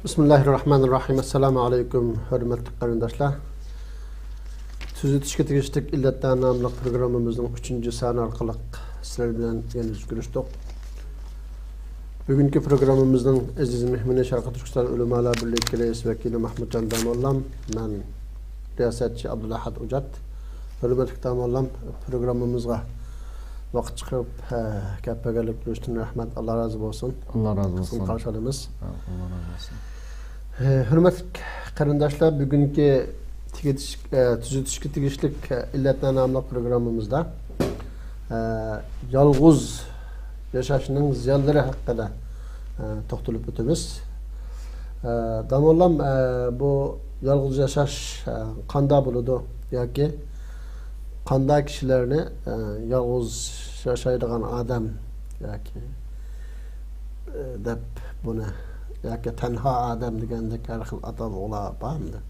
Bismillahirrahmanirrahim. Assalamu alaikum hürmetli qarindoshlar. Tuzitishga tegishlik illatdan nomli programmamizning 3-soni orqali sizlar bilan yana görüşdük. Bugungi programmamizning aziz mehmoni Sharq Turkiston ulamolar birligi rais vakili Mahmudjon Damollam, men riyosatchi Abdulahad Ujat. Hürmetli Damollam, programmamizga vaqt chiqib gapirganlik uchun rahmat. Alloh razı olsun. Allah razı olsun. Qarşılaymiz. Allah razı olsun. Hürmetli qarindoshlar, bugungi tuzitishga tegishlik illatlar nomli programmamizda yolg'iz yashashning ziyonlari haqida to'xtalib o'tamiz. Damollam, bu yolg'iz yashash qanday bo'ladi yoki qanday kishilarni yolg'iz yashaydigan odam yoki deb buni yoki tanho odam degandek har xil atalg'ular bormi?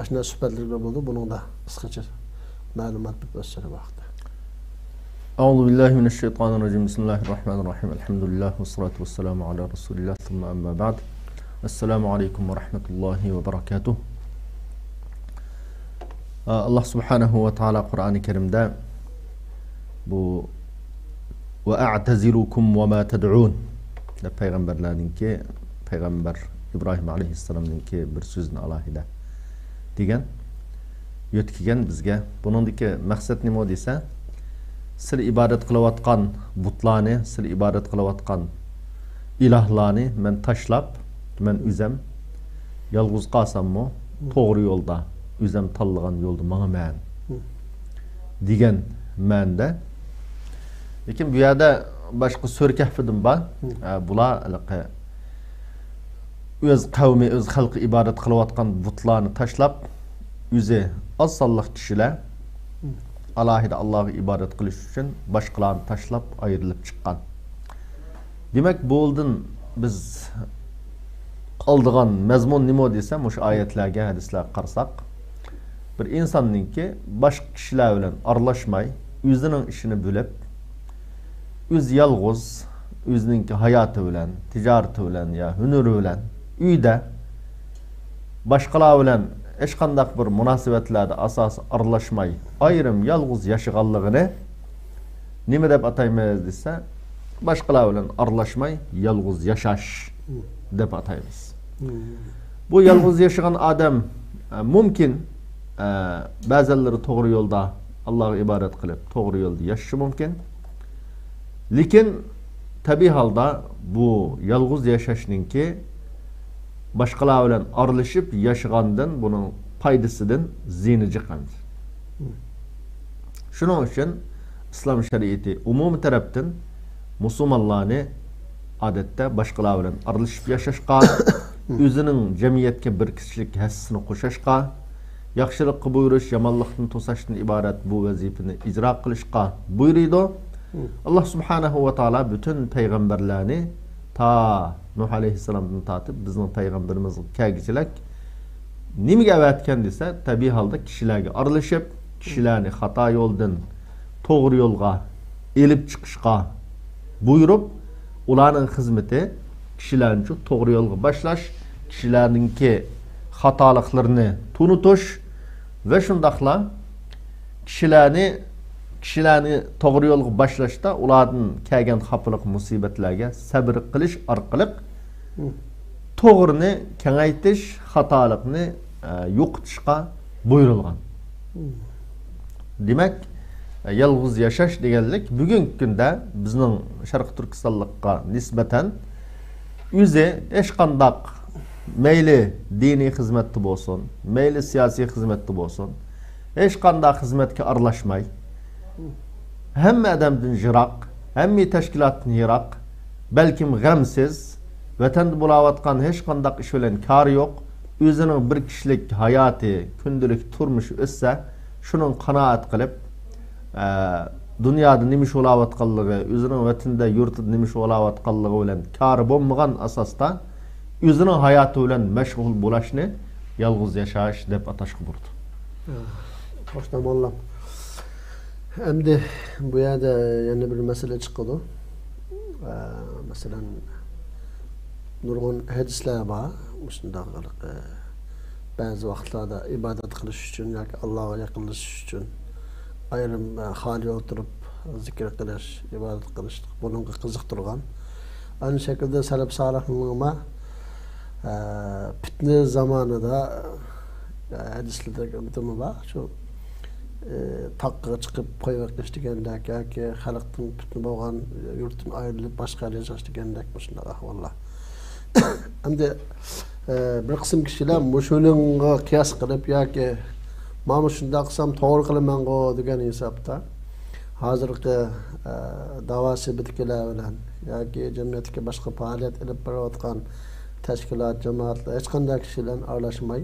Ashuna suhbatlar bo'ldi. Buning da qisqacha ma'lumot berib vaqti. Euzu billahi mineşşeytanirracim. Bismillahirrahmanirrahim. Elhamdülillah ve salatu vesselamu ala Resulillah. Thumma amma ba'd. Esselamu aleyküm ve rahmetullahi ve berekatuh. Allah subhanahu ve taala Kur'an-ı Kerim'de bu ve a'tezilukum ve ma ted'un peygamberlerinki Peygamber İbrahim aleyhisselam'ınki bir sözünü alohida degan yetkigen bizga. Buningdagi maqsad nima desa, siz ibodat qilayotgan butlarni, siz ibodat qilayotgan ilahlarni men tashlab, men o'zim yolg'iz qolsammi, to'g'ri yo'lda, o'zim tanlagan yo'lda manaman degan ma'noda. Lekin bu yerda boshqa so'rkahfidim bor. Bular öz qavmi, öz xalqi ibodat qilayotgan butlarni tashlab, o'zi oz sonliq kishilar alohida Allohga ibodat qilish uchun boshqalarni tashlab ayrilib chiqqan. Demak, bu oldin biz qoldigan mazmun nima desam, o'sha oyatlarga, hadislarga qarasak, bir insonninki boshqa kishilar bilan aralashmay, o'zining ishini bo'lib, o'z yolg'iz, o'zininki hayoti bilan, tijorati bilan ya hunari bilan uyda boshqalar bilan hech qanday bir munosabatlarda asos aralashmay ayrim yolg'iz yashaganligini nima deb ataymiz desa, boshqalar bilan aralashmay yolg'iz yashash deb ataymiz. Bu yolg'iz yashagan odam mumkin ba'zilari to'g'ri yo'lda Allohga ibodat qilib to'g'ri yo'lda yashashi mumkin. Lekin tabiiy holda bu yolg'iz yashashninki boshqalar bilan aralashib yashagandan buning foydasidan ziyni chiqadi. Shuning uchun islom shariati umumiy tarafdan musulmonlarni odatda boshqalar bilan aralashib yashashga, o'zining jamiyatga bir kishilik hassini qo'shishga, yaxshilikqa buyurish, yomonlikni to'sashdan iborat bu vazifani ijro qilishga buyurdi. Allah subhanahu wa taala bütün peygamberlerini ta Nuh aleyhisselamdan tatib bizning peygamberimiz kelgichilak nimaga avatgan desa, tabiiy holda kishilarga aralashib, kishilarni xato yo'ldan to'g'ri yo'lga elib chiqishga buyurib, ularning xizmati kishilarni to'g'ri yo'lga boshlash, kishilarningki xatoliklarini tunutish va shundaqla kishilarni to'g'ri yo'lga boshlashda ulardan kelgan xafalık musibatlarga sabr qilish orqali to'g'rini kengaytish, xatolikni yo'qotishga buyurilgan. Demak, yolg'iz yashash deganlik bugungi kunda bizning Sharq Turkistonlikqa nisbatan o'zi hech qanday mayli diniy xizmatda bo'lsin, mayli siyosiy xizmatda bo'lsin, hech qanday xizmatga aralashmay, hamma adamdan yiroq, hamma tashkilotdan yiroq, balkim g'amsiz, vatanda bo'layotgan hech qanday ish bilan kori yo'q, o'zining bir kishilik hayoti, kundalik turmushi o'ssa, shuning qanoat qilib, dunyoda nima ish bo'layotganligi, o'zining vatanda, yurtida nima ish bo'layotganligi bilan kori bo'lmagan asosda o'zining hayoti bilan mashg'ul bo'lishni yolg'iz yashash deb atashga burdi. Xo'sh, Damollam. Endi bu yerda yana bir masala chiqadi. Masalan, nurgun hadisler var. Şundaq bazı vaqtlarda ibadet qilish uchun yoki Allohga yaqinlashish uchun ayrim hali o'tirib zikr qilish, ibadet qilish bunga qiziqtirgan. Aynı şekilde salaf salihlarga fitne zamanida hadislarda bitimi var. Şu taqqa chiqib qo'yib degandek yoki xalqning fitna bo'lgan yurtdan ayrilib boshqa yerga yashash degandek shunday ahvollar. Endi bir qism kishilar mushuninga qiyos qilib yoki mana shunday qilsam to'g'ri qilaman-ku degan hisobda hozirgi da'vosi bitkilar bilan yoki jamiyatga boshqa faoliyat olib borayotgan tashkilot, jamoatlar hech qanday kishilar aralashmay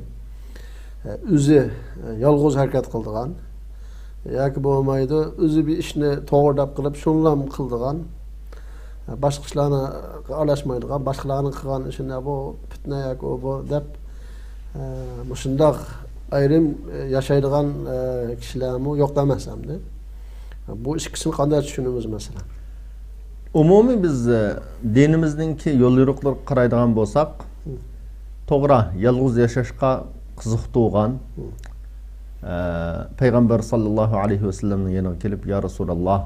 o'zi yolg'iz harakat qildigan yoki bo'lmaydi o'zi bir ishni to'g'ri deb qilib shunlam qildigan boshqa ishlarni aralashmaydigan boshqalarning qilgan ishini bu fitna yoki bu deb shundoq ayrim yashaydigan kishilarmi yo'q emas hamda bu ikkisini qanday tushunamiz masalan? Umumiy biz dinimizningki yo'l yo'riqlar qaraydigan bo'lsak, to'g'ri yolg'iz yashashga qiziqtirgan Payg'ambar sallallohu alayhi vasallamning yoniga kelib, "Ya Rasululloh,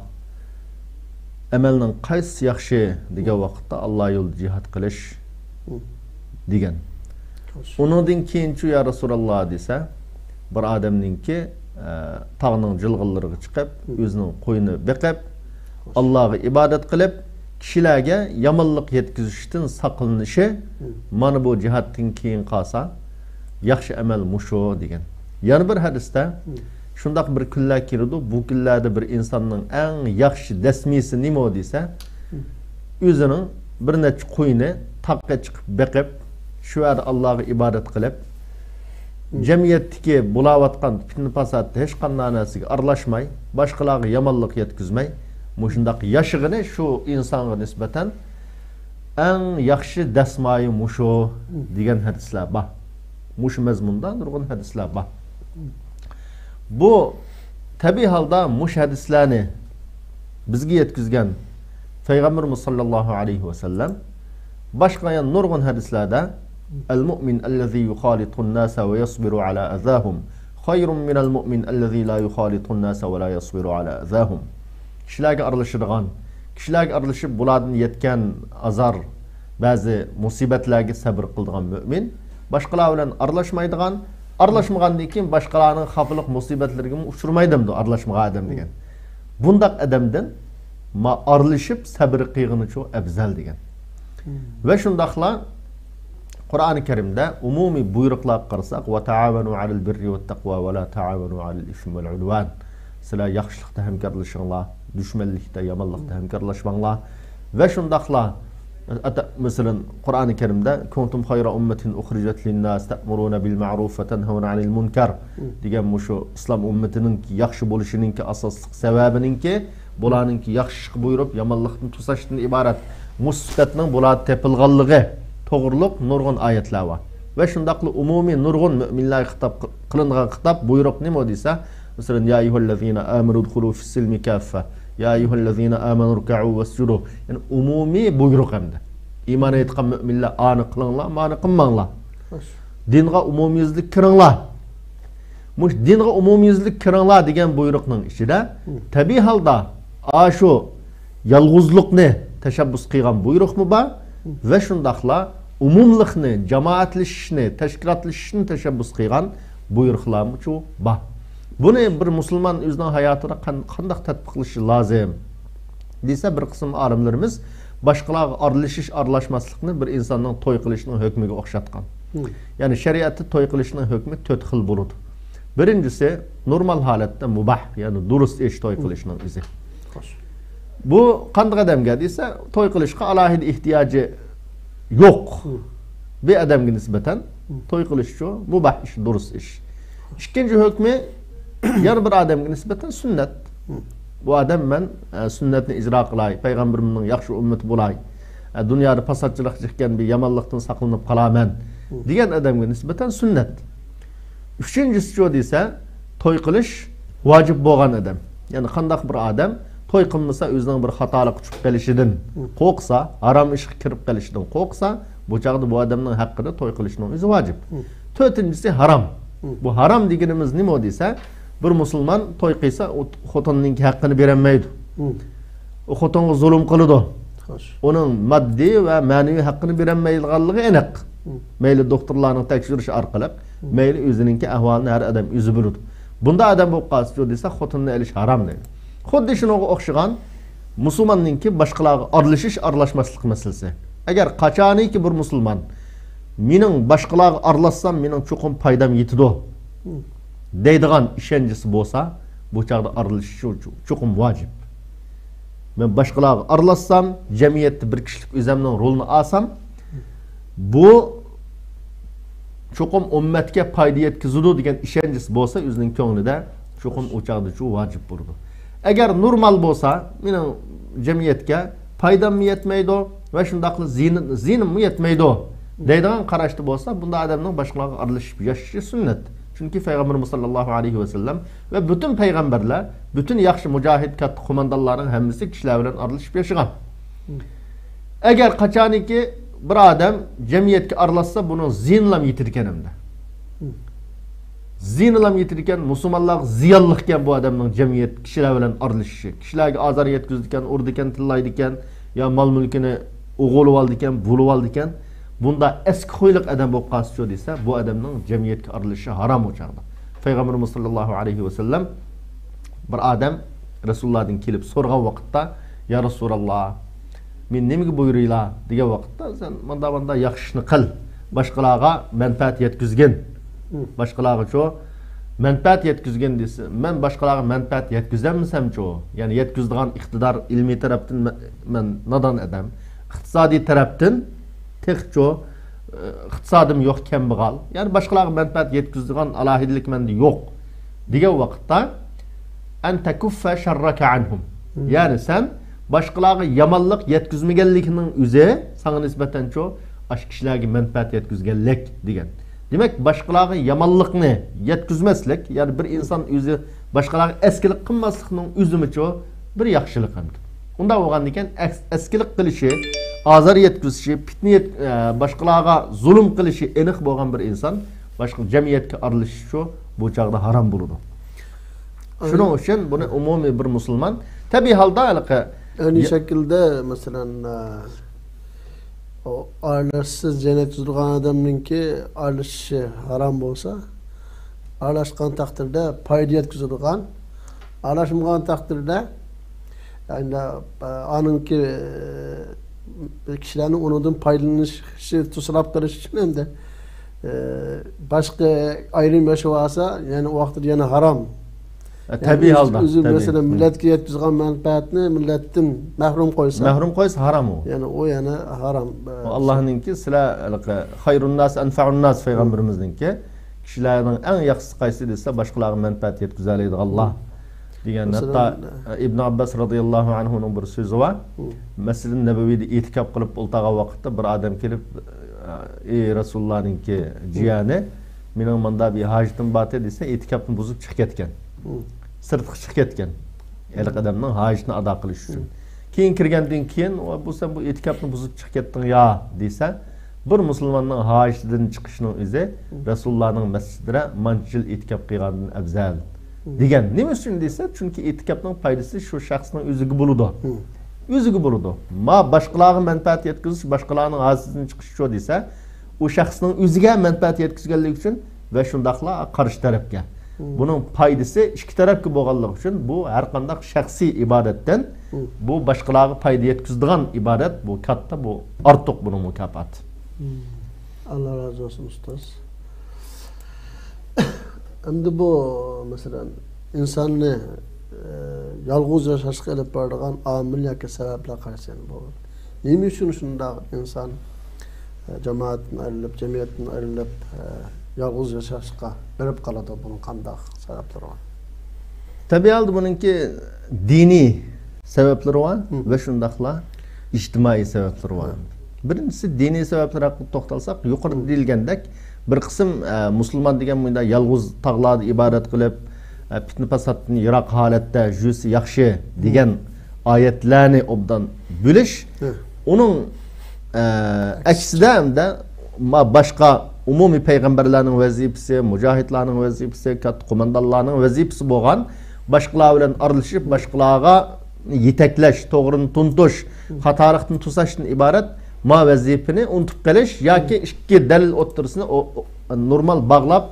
amalning qaysi yaxshi?" degan vaqtda Alloh yo'lida jihad qilish degan. Uningdan keyinchi "Ya Rasululloh" desa, bir odamningki tog'ning jilg'illariga chiqib, o'zining qo'yini beqib, Allohga ibodat qilib, kishilarga yomonlik yetkazishdan saqlanishi mana bu jihatdan keyin qolsa, yaxshi amal musho degan. Yana bir hadisda shundaq bir kunlar keladi, bu kunlarda bir insonning eng yaxshi dasmisi nima desa, o'zining bir necha qo'yini taqqa chiqib beqib, shu yerda Allohga ibodat qilib, jamiyatdagi bo'layotgan fitna fasodda hech qanday narsaga aralashmay, boshqalarga yomonlik yetkazmay, mushundaq yashig'ini shu insonga nisbatan eng yaxshi dasmoyi musho degan hadislar bor. Mush mazmunda nurg'un hadislar bor. Bu tabiiy holda mush hadislarni bizga yetkazgan Payg'ambarimiz sallallohu alayhi vasallam boshqa yana nurg'un hadislarda "Al-mu'min allazi yukhalitu an-nasa wa yasbiru ala azahum khayrun min al-mu'min allazi la yukhalitu an-nasa wa la yasbiru ala azahum." Kishilarga aralashib bulardan yetgan azar, ba'zi musibatlarga sabr qiladigan mu'min, boshqalar bilan aralashmaydigan, aralashmagandan keyin boshqalarning xafalik musibatlariga uchramaydi aralashmagan odam degan. Bundaq odamdan aralashib sabr qilgani uchun afzal degan. Va shundaqla Qur'oni Karimda umumiy buyruqlar qarasak, "Va ta'awanu 'alal birri wat taqwa va la ta'awanu 'alal ismi val 'udwan." Sizlar yaxshilikda hamkorlashinglar, düşmanlikda, yomonlikda hamkorlashmanglar. Va shundaqla masalan Qur'oni Karimda "Kuntum khayra ummatin ukhrijat lin-nas ta'muruna bil ma'ruf va tanhauna 'anil munkar" degan shu islom ummatining yaxshi bo'lishining asosli sababininki bularningki yaxshi buyurib, yomonlikni to'sashdan iborat musibatning bular tepilganligi to'g'riliq nurg'un oyatlar bor. Va shundaqla umumiy nurg'un mu'minlarga xitob qilingan xitob buyruq nima desa, masalan "Ya ayyuhallazina amanu udkhulu fis-silmi kaffa, ya ayyuhallazina amanu ruk'u wasjudu." Yani umumiy buyruq hamda. İman etgan müminler ani qilinglar, mani qilmanglar. Dinga umumiyizlik kiringlar. Mush dinga umumiyizlik kiringlar degan buyruqning ichida tabiiy holda shu yolg'izlikni tashabbus qilgan buyruqmi bor va shundaqla umumlikni, jamoatlashishni, tashkilotlashishni tashabbus qilgan buyruqlarmi shu bor. Buni bir musulmon o'zining hayotida qanday tatbiq qilishi lozim desa, bir qism olimlarimiz boshqalarga aralashmaslikni bir insonning to'y qilishining hukmiga o'xshatgan. Ya'ni shariatda to'y qilishning hukmi 4 xil bo'ladi. Birinchisi normal holatda mubah, ya'ni durust ish to'y qilishning o'zi. Bu qanday odamga desa, to'y qilishga alohida ehtiyoji yo'q. Bir odamga nisbatan to'y qilish uchun mubah ish, durust ish. Ikkinchi hukmi yana bir odamga nisbatan sunnat. Bu adam men sünnetni icra qilay, Peygamberimning yaxshi ummati bo'lay, dunyoda fasodchilik chiqqan bir yomonlikdan saqlanib qolaman degan odamga nisbatan sunnat. Uchinchisi shu desa, to'y qilish vojib bo'lgan odam. Ya'ni qandaq bir odam to'y qilmasa o'zining bir xatolik chiqib qolishidan qo'rqsa, harom ishga kirib qolishidan qo'rqsa, Bu çağda bu adamın hakkını toy kılışının özü vacip. Dördüncüsü haram. Bu haram degenimiz nima o dese, bir Müslüman toy kıysa o xotinning hakkını berenmeydi. O xotinga zulüm kılıdı. Onun maddi ve manevi hakkını berenmeydiganlığı enek. Meyli doktorlarning tekshirishi orqali, meyli o'zininki ahvolini har adam o'zi biladi. Bunda adam bo'lib qolsa desa, xotinni elish haram deydi. Xuddi shunga o'xshagan musulmonninki boshqalarga aralashmaslik masalasi. Agar qachoniki bir musulmon mening boshqalarga aralashsam mening cho'qim foydam yetadi deydigan ishonchisi bo'lsa, bu chaqda aralashish cho'qim vojib. Men boshqalarga aralashsam, jamiyatda bir kishilik o'zimning rolini olsam, bu cho'qim ummatga foyda yetkazadi degan ishonchisi bo'lsa, o'zining ko'nglida cho'qim o chaqda shu vojib bo'ladi. Agar normal bo'lsa, mening jamiyatga foydam yetmaydi va shundaqli zinim yetmaydi deydigan qarashda bo'lsa, bunda odamning boshqalarga aralashib yashashi sunnat. Chunki Payg'ambarimiz sollallohu alayhi va sallam va butun payg'ambarlar, butun yaxshi mujohid katta qo'mondonlarning hammasi kishilar bilan aralashib yashagan. Agar qachoniki bir odam jamiyatga aralashsa, buni zinlam yitirgan hamda. Zinlam yitirgan musulmonlar ziyonliqkan bu odamning jamiyat kishilar bilan aralashishi, kishilarga azor yetkazdikan, urdikan, tillaydikan, yo mol mulkini o'g'ilib oldikan, bo'lib oldikan, bunda eski xo'yliq odam bo'lib qolsa desa, bu odamning jamiyatga aralashishi harom o'chaqdi. Payg'ambarimiz sollallohu alayhi va sallam bir odam Rasulullohdan kelib so'rgan vaqtda, "Ya Rasululloh, men nimaga buyuringlar?" degan vaqtda, "Sen manda yaxshi ishni qil, boshqalarga manfaat yetkazgin." Boshqalarga cho manfaat yetkazgan desa, men boshqalarga manfaat yetkazammisam cho, ya'ni yetkazadigan iqtidor ilmiy tarafdan men nodon odam, iqtisodiy tarafdan texcho iqtisodim yo'q, kambag'al, ya'ni boshqalarga manfaat yetkazadigan alohidilik menda yo'q degan vaqtda an takuffa sharraka anhum, ya'ni sen boshqalarga yomonlik yetkazmaganlikning o'zi sana nisbatan cho ash kishilarga manfaat yetkazganlik degan. Demek başkalarga yamanlıkni yetkizmeslik, yani bir insan özü başkalarga eskilik qilmaslikning o'zimi cho bir yaxshilik hamdir. Unda bo'lgan ekan eskilik qilishi, azar yetkizishi, fitna başkalarga zulm qilishi aniq bo'lgan bir insan boshqa jamiyatga aralashishi bu chaqda haram bo'ladi. Shuning uchun buni umumiy bir musulmon tabiiy holda aynı şekilde mesela o aralashsiz cennet tuzilgan adamninki aralashishi haram bo'lsa, aralashgan taqdirda foyda yetkazadigan, aralashmagan taqdirda yani anınki kishilarning unidan foydalanishi to'silab qilish uchun hamda boshqa ayrim yashab olsa, yani o vaqtda yana haram. Tabiiy holda. O'zi mesela millatga yetkazgan manfaatni millatdan mahrum qo'ysa haram o. Yani o yana haram. Allah'ınki sizlar hayrun nas anfa'un nas Peygamberimizningki kishilarning eng yaxshisi qaysi desa boshqalarga manfaat yetkazadi Allah degan. Hatta Ibn Abbas radhiyallohu anhuning bir so'zi bor. Masjid-i Nabaviyda e'tikof qilib o'ltagan vaqtda bir odam kelib, "Ey Rasulullohningki jiyani, mening menda bir hojitim bor" desa, e'tikofni buzib chiqib ketgan. Sirtqa chiqib ketgan. El odamning hojini ado qilish uchun. Keyin kirgandan keyin bu sen bu e'tikofni buzib chiqib ketding ya desa, bir musulmonning hojidan chiqishining o'zi Rasulullohning masjidida manchil e'tikof qilgandan afzal degan. Nima uchun desa, chunki e'tikofning foydasi shu shaxsning o'ziga bo'ladi. O'ziga bo'ladi. Ma boshqalarga manfaat yetkazish, boshqalarning hojidan chiqish shu desa, o shaxsning o'ziga manfaat yetkazganlik uchun va shundaqla qarshi tarafga. Bunun foydasi ikki tarafga bo'lganligi uchun bu har qanday shaxsiy ibodatdan bu boshqalarga foyda yetkazadigan ibodat, bu katta, bu ortiq buning mukofoti. Allah razı olsun ustoz. Endi bu mesela insonni yolg'iz yashashga olib boradigan omil yoki sabablar qaysi bu? Nima uchun shunday inson jamoatdan ayrilib, jamiyatdan ayrilib yolg'iz yashashga berib qoladi, bunun qanday sabablari var? Tabiiy holda buningki diniy sabablari var va shundaqla ijtimoiy sabablari var. Birinchisi diniy sabablar haqida to'xtalsak, yuqorida deyilgandek, bir qism musulmon degan bunda yolg'iz tog'larda ibodat qilib, fitna fasoddan yiroq holatda yursa yaxshi degan oyatlarni obdan bo'lish, uning aksida hamda başqa umumiy payg'ambarlarning vazifasi, mujohidlarning vazifasi, katta qo'mondonlarning vazifasi bo'lgan boshqalar bilan aralashib, boshqalarga yetaklash, to'g'rini tuntish, xatolikni to'sashdan iborat ma vazifani unutib qolish yoki ikki dalil o'ttirisini normal bağlab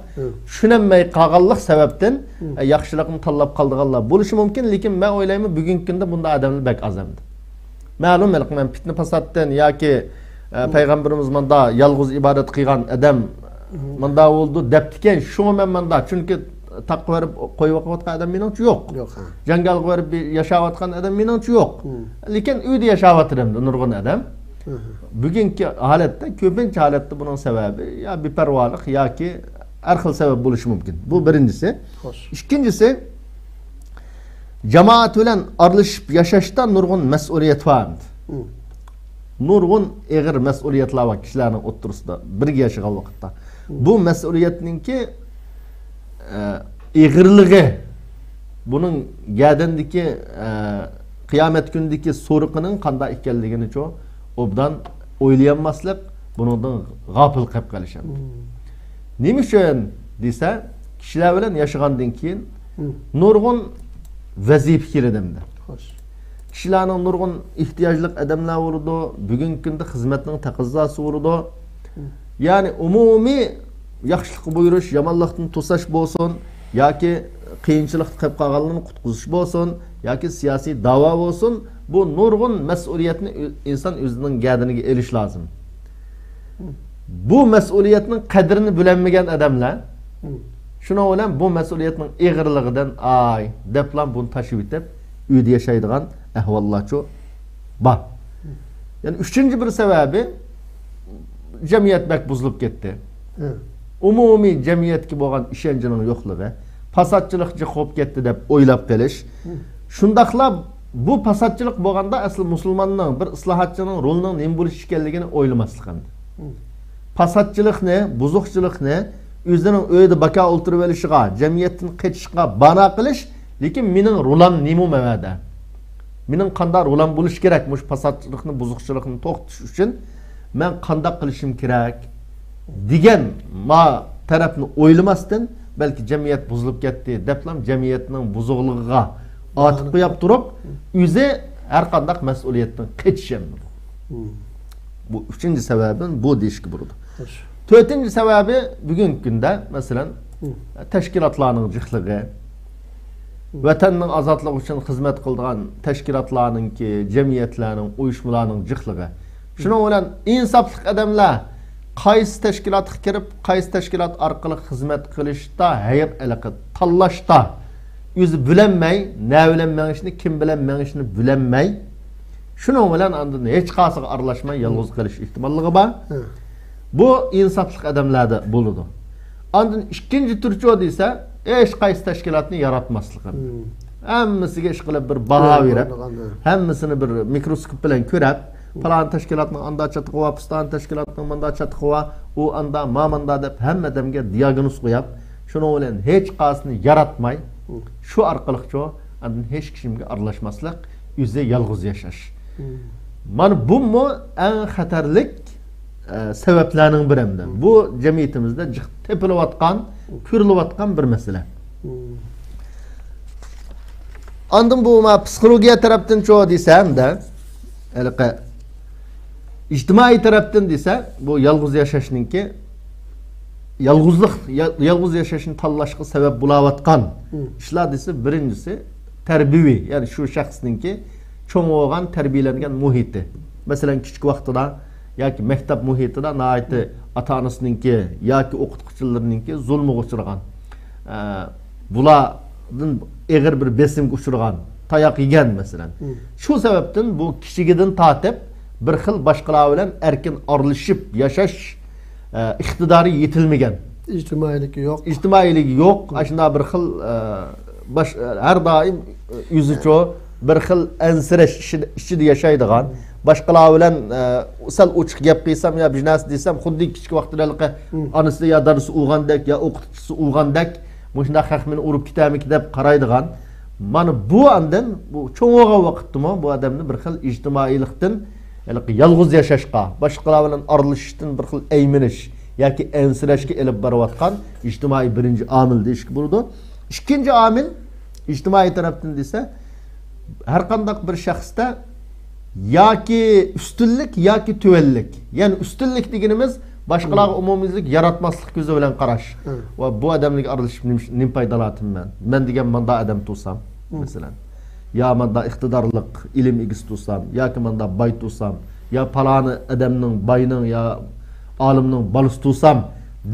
tushunolmay qolganlik sababdan yaxshilikni tanlab qoldiganlar bo'lishi mumkin, lekin men o'ylayman bugungi kunda bunday odamlar bak az endi. Ma'lum men fitna fasoddan yoki payg'ambarimiz manda yolg'iz ibodat qilgan odam manda bo'ldi debdikan, shuni men manda chunki taqqa verib qo'yib o'qiyotgan odam meningcha yo'q. Yo'q. Jangal verib yashayotgan odam meningcha yo'q. Lekin uyda yashayotganimda nurg'un odam. Bugungi holatda ko'pincha holatda buning sababi ya beparvolik yoki har xil sabab bo'lishi mumkin. Bu birinchisi. Ikkinchisi jamoat bilan aralashib yashashda nurg'un mas'uliyat var. Nurg'un eg'ir mas'uliyatlar var kishilarning o'ttirisida birga yashagan vaqtda. Bu mas'uliyatninki eg'irligi buning gadindagi qiyomat kunidagi so'riqining qanday ekanligini obdan o'ylayanmaslik, bundan g'afil qilib qolishadi. Nima uchun desa, kishilar bilan yashagandan keyin nurg'un vazifa keladimda. Kishilarning nurg'un ehtiyojli odamlar bo'ladi, bugungi kunda xizmatning taqozosi bo'ladi. Ya'ni umumiy yaxshilik buyurish, yomonlikni to'sash bo'lsin, yoki qiyinchilik qilib qolganlarni qutqizish bo'lsin, yoki siyosiy da'vo bo'lsin, bu nurg'un mas'uliyatni inson o'zining gadiniga elish lozim. Bu mas'uliyatning qadrini bilinmagan odamlar shuna bilan bu mas'uliyatning eg'irligidan ay deblan buni tashib etib uyda yashaydigan ahvollarcha bor. Yani üçüncü bir sebebi jamiyat bak buzilib ketdi. Umumiy jamiyatga bo'lgan ishonchning yo'qligi, fasodchilikcha qo'yib ketdi deb o'ylab qolish. Shundaqlab bu fasodchilik bo'lganda asl musulmonning bir islohotchining rolining nima bo'lish ekanligini o'ylamaslik endi. Fasodchilikni, buzuqchilikni o'zining uyida baka o'ltirib olishiga, jamiyatdan qechishga bana qilish, lekin mening rolam nima mavada? Mening qanday rolam bo'lish kerak mush fasodchilikni, buzuqchilikni to'xtatish uchun men qanday qilishim kerak degan ma tarafni o'ylamasdan balki jamiyat buzilib ketdi deblam jamiyatning buzuqligiga atib qo'yib turib, o'zi har qanday mas'uliyatdan qechishim. Bu üçüncü sebebin bu deyishga bo'ladi. To'rtinchi sababi bugungi kunda masalan tashkilotlarning jihligi, vatanning ozodligi uchun xizmat qilgan tashkilotlarningki, jamiyatlarning, uyushmalarning jihligi. Shuning bilan insofli odamlar qaysi tashkilotga kirib, qaysi tashkilot orqali xizmat qilishda, hayr aloqa tanlashda o'zi bilinmay, ne bilinmag'ishni, kim bilinmag'ishni bilinmay, shuning bilan andin hech qaysiga aralashmay yolg'iz qilish ehtimolligi bor. Bu insofli odamlarda bo'ladi. Andin ikkinchi turchi desa, hech qaysi tashkilotni yaratmaslik. Hammasiga ish qilib bir baho berib, hammasini bir mikroskop bilan ko'rib, falan tashkilotning anda chatqova, piston tashkilotning manda chatqova, u anda, mamanda deb hamma odamga diagnoz qo'yib, shuning bilan hech qaysini yaratmay, shu orqali andin hech kimga aralashmaslik, o'zi yolg'iz yashash. Mana bu eng xatarlik sebeplerinin birinde. Bu cemiyetimizde tepilayotgan, ko'rilayotgan bir mesele. Andın bu psikolojiya taraftan çoğu desem de, ictimai taraftan dese, bu yalğız yaşaşınınki, yalğız yaşaşını tanlashga sebep bulayotgan işler dese, birincisi terbiyevi, yani şu şahsınınki çoğun olgan terbiyelengen muhiti. Mesela küçük vaqtida yoki maktab muhitida naiti ata-onasininki yoki o'qituvchilarninki zulmga uchragan, bulardan eg'ir bir besimga uchragan, tayoq yegan masalan. Shu sababdan bu kishigidan tortib bir xil boshqalar bilan erkin aralashib yashash iqtidori yetilmagan. İctimailigi yo'q. İctimailigi yo'q. Shunda bir xil har doim o'zicha bir xil ansirash ishida yashaydigan, başqalar bilan sal ochiq gap qilsam yo biznes desam, xuddi kichik vaqtida onasi yo darsi o'g'andek yo o'qituvchisi o'g'andek, shunda haqmini urib ketamik deb qaraydigan. Mana bu andan bu cho'ng'oga vaqtda bu odamni bir xil ijtimoiylikdan yalğız yaşaşqa, başqalar bilan aralashishdan bir xil ayminish yoki ensirashga elib borayotgan ijtimoiy birinchi omil deyishga bo'ladi. Ikkinchi omil ijtimoiy tarafdan desa, har qanday bir shaxsda yoki ustunlik yoki tuvanlik. Ya'ni ustunlik deganimiz başqalarga umumiylik yaratmaslik ko'zi bilan qarash. Va bu odamlarga aralashib nim foydalatim men. Men degan manda odam tursam, masalan. Ya manda iqtidorlik, ilm egisi tursam, yoki manda boy tursam, ya palani odamning boyning ya olimning balisi tursam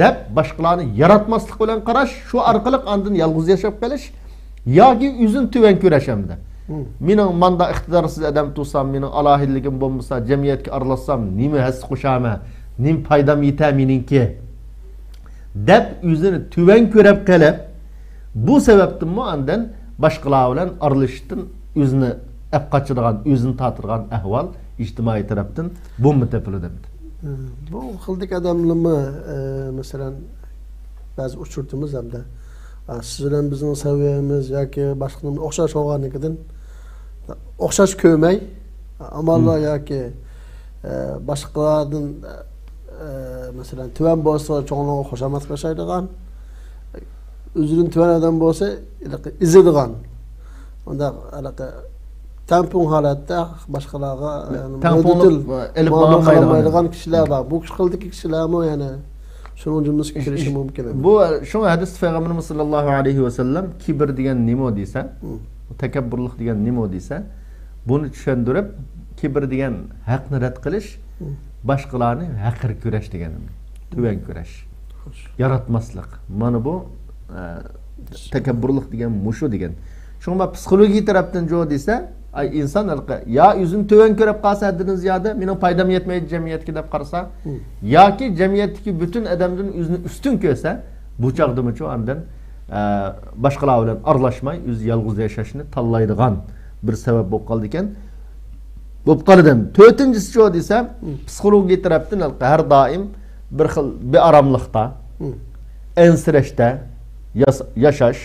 deb başqalarni yaratmaslik bilan qarash, shu orqali andin yolg'iz yashab qolish yoki o'zin tuvan ko'rashamda. Mening manda iqtidorsiz odam tursam, mening alohidligim bo'lmasa, jamiyatga aralashsam, nima his qo'shama, nim foydam yetar meningki deb o'zini tuvan ko'rib qolib, bu sababdan mu andan başqalar bilan aralashishdan o'zini aqqachirgan, o'zini tatirgan ahvol ijtimoiy tarafdan bu mutafildir. Bu xildik adamlarni masalan ba'zi uchurtimiz hamda siz bilan bizning saviyamiz yoki boshqalarga o'xshash bo'lganligidan o'xshash ko'may amallar yoki boshqalardan masalan tuvan bo'lsa cho'nglarga xushomat qilishadigan o'zining tuvan odam bo'lsa izadigan unda tampon holatda boshqalarga ilib olmaydigan kishilar bor. Bu xildagi kishilarmi yana shuning jumlasiga kirishi mumkin. Bu shu hadis Payg'ambarimiz sollallohu alayhi va sallam kibr degan nima desa, takabburlik degan nima desa, buni tushuntirib, kibr degan haqni rad qilish, boshqalarni haqir ko'rash deganim. Tuvan ko'rash. Yaratmaslik. Mana bu takabburlik degan mushu degan. Shunga psixologiya tarafdan jo desa, ay inson ya o'zini tuvan ko'rib qolsa haddan ziyoda mening foydam yetmaydi jamiyatga deb qarasa, yoki jamiyatdagi butun odamdan o'zini ustun ko'rsa, bu chaqdimichu andan boshqalar bilan aralashmay o'zi yolg'iz yashashni tanlaydigan bir sabab bo'lib qoldi ekan. Bo'lib qoldim. To'rtinchisi jo desa, psixologiya tarafdan har doim bir xil bearamlikda, ensirashda yashash,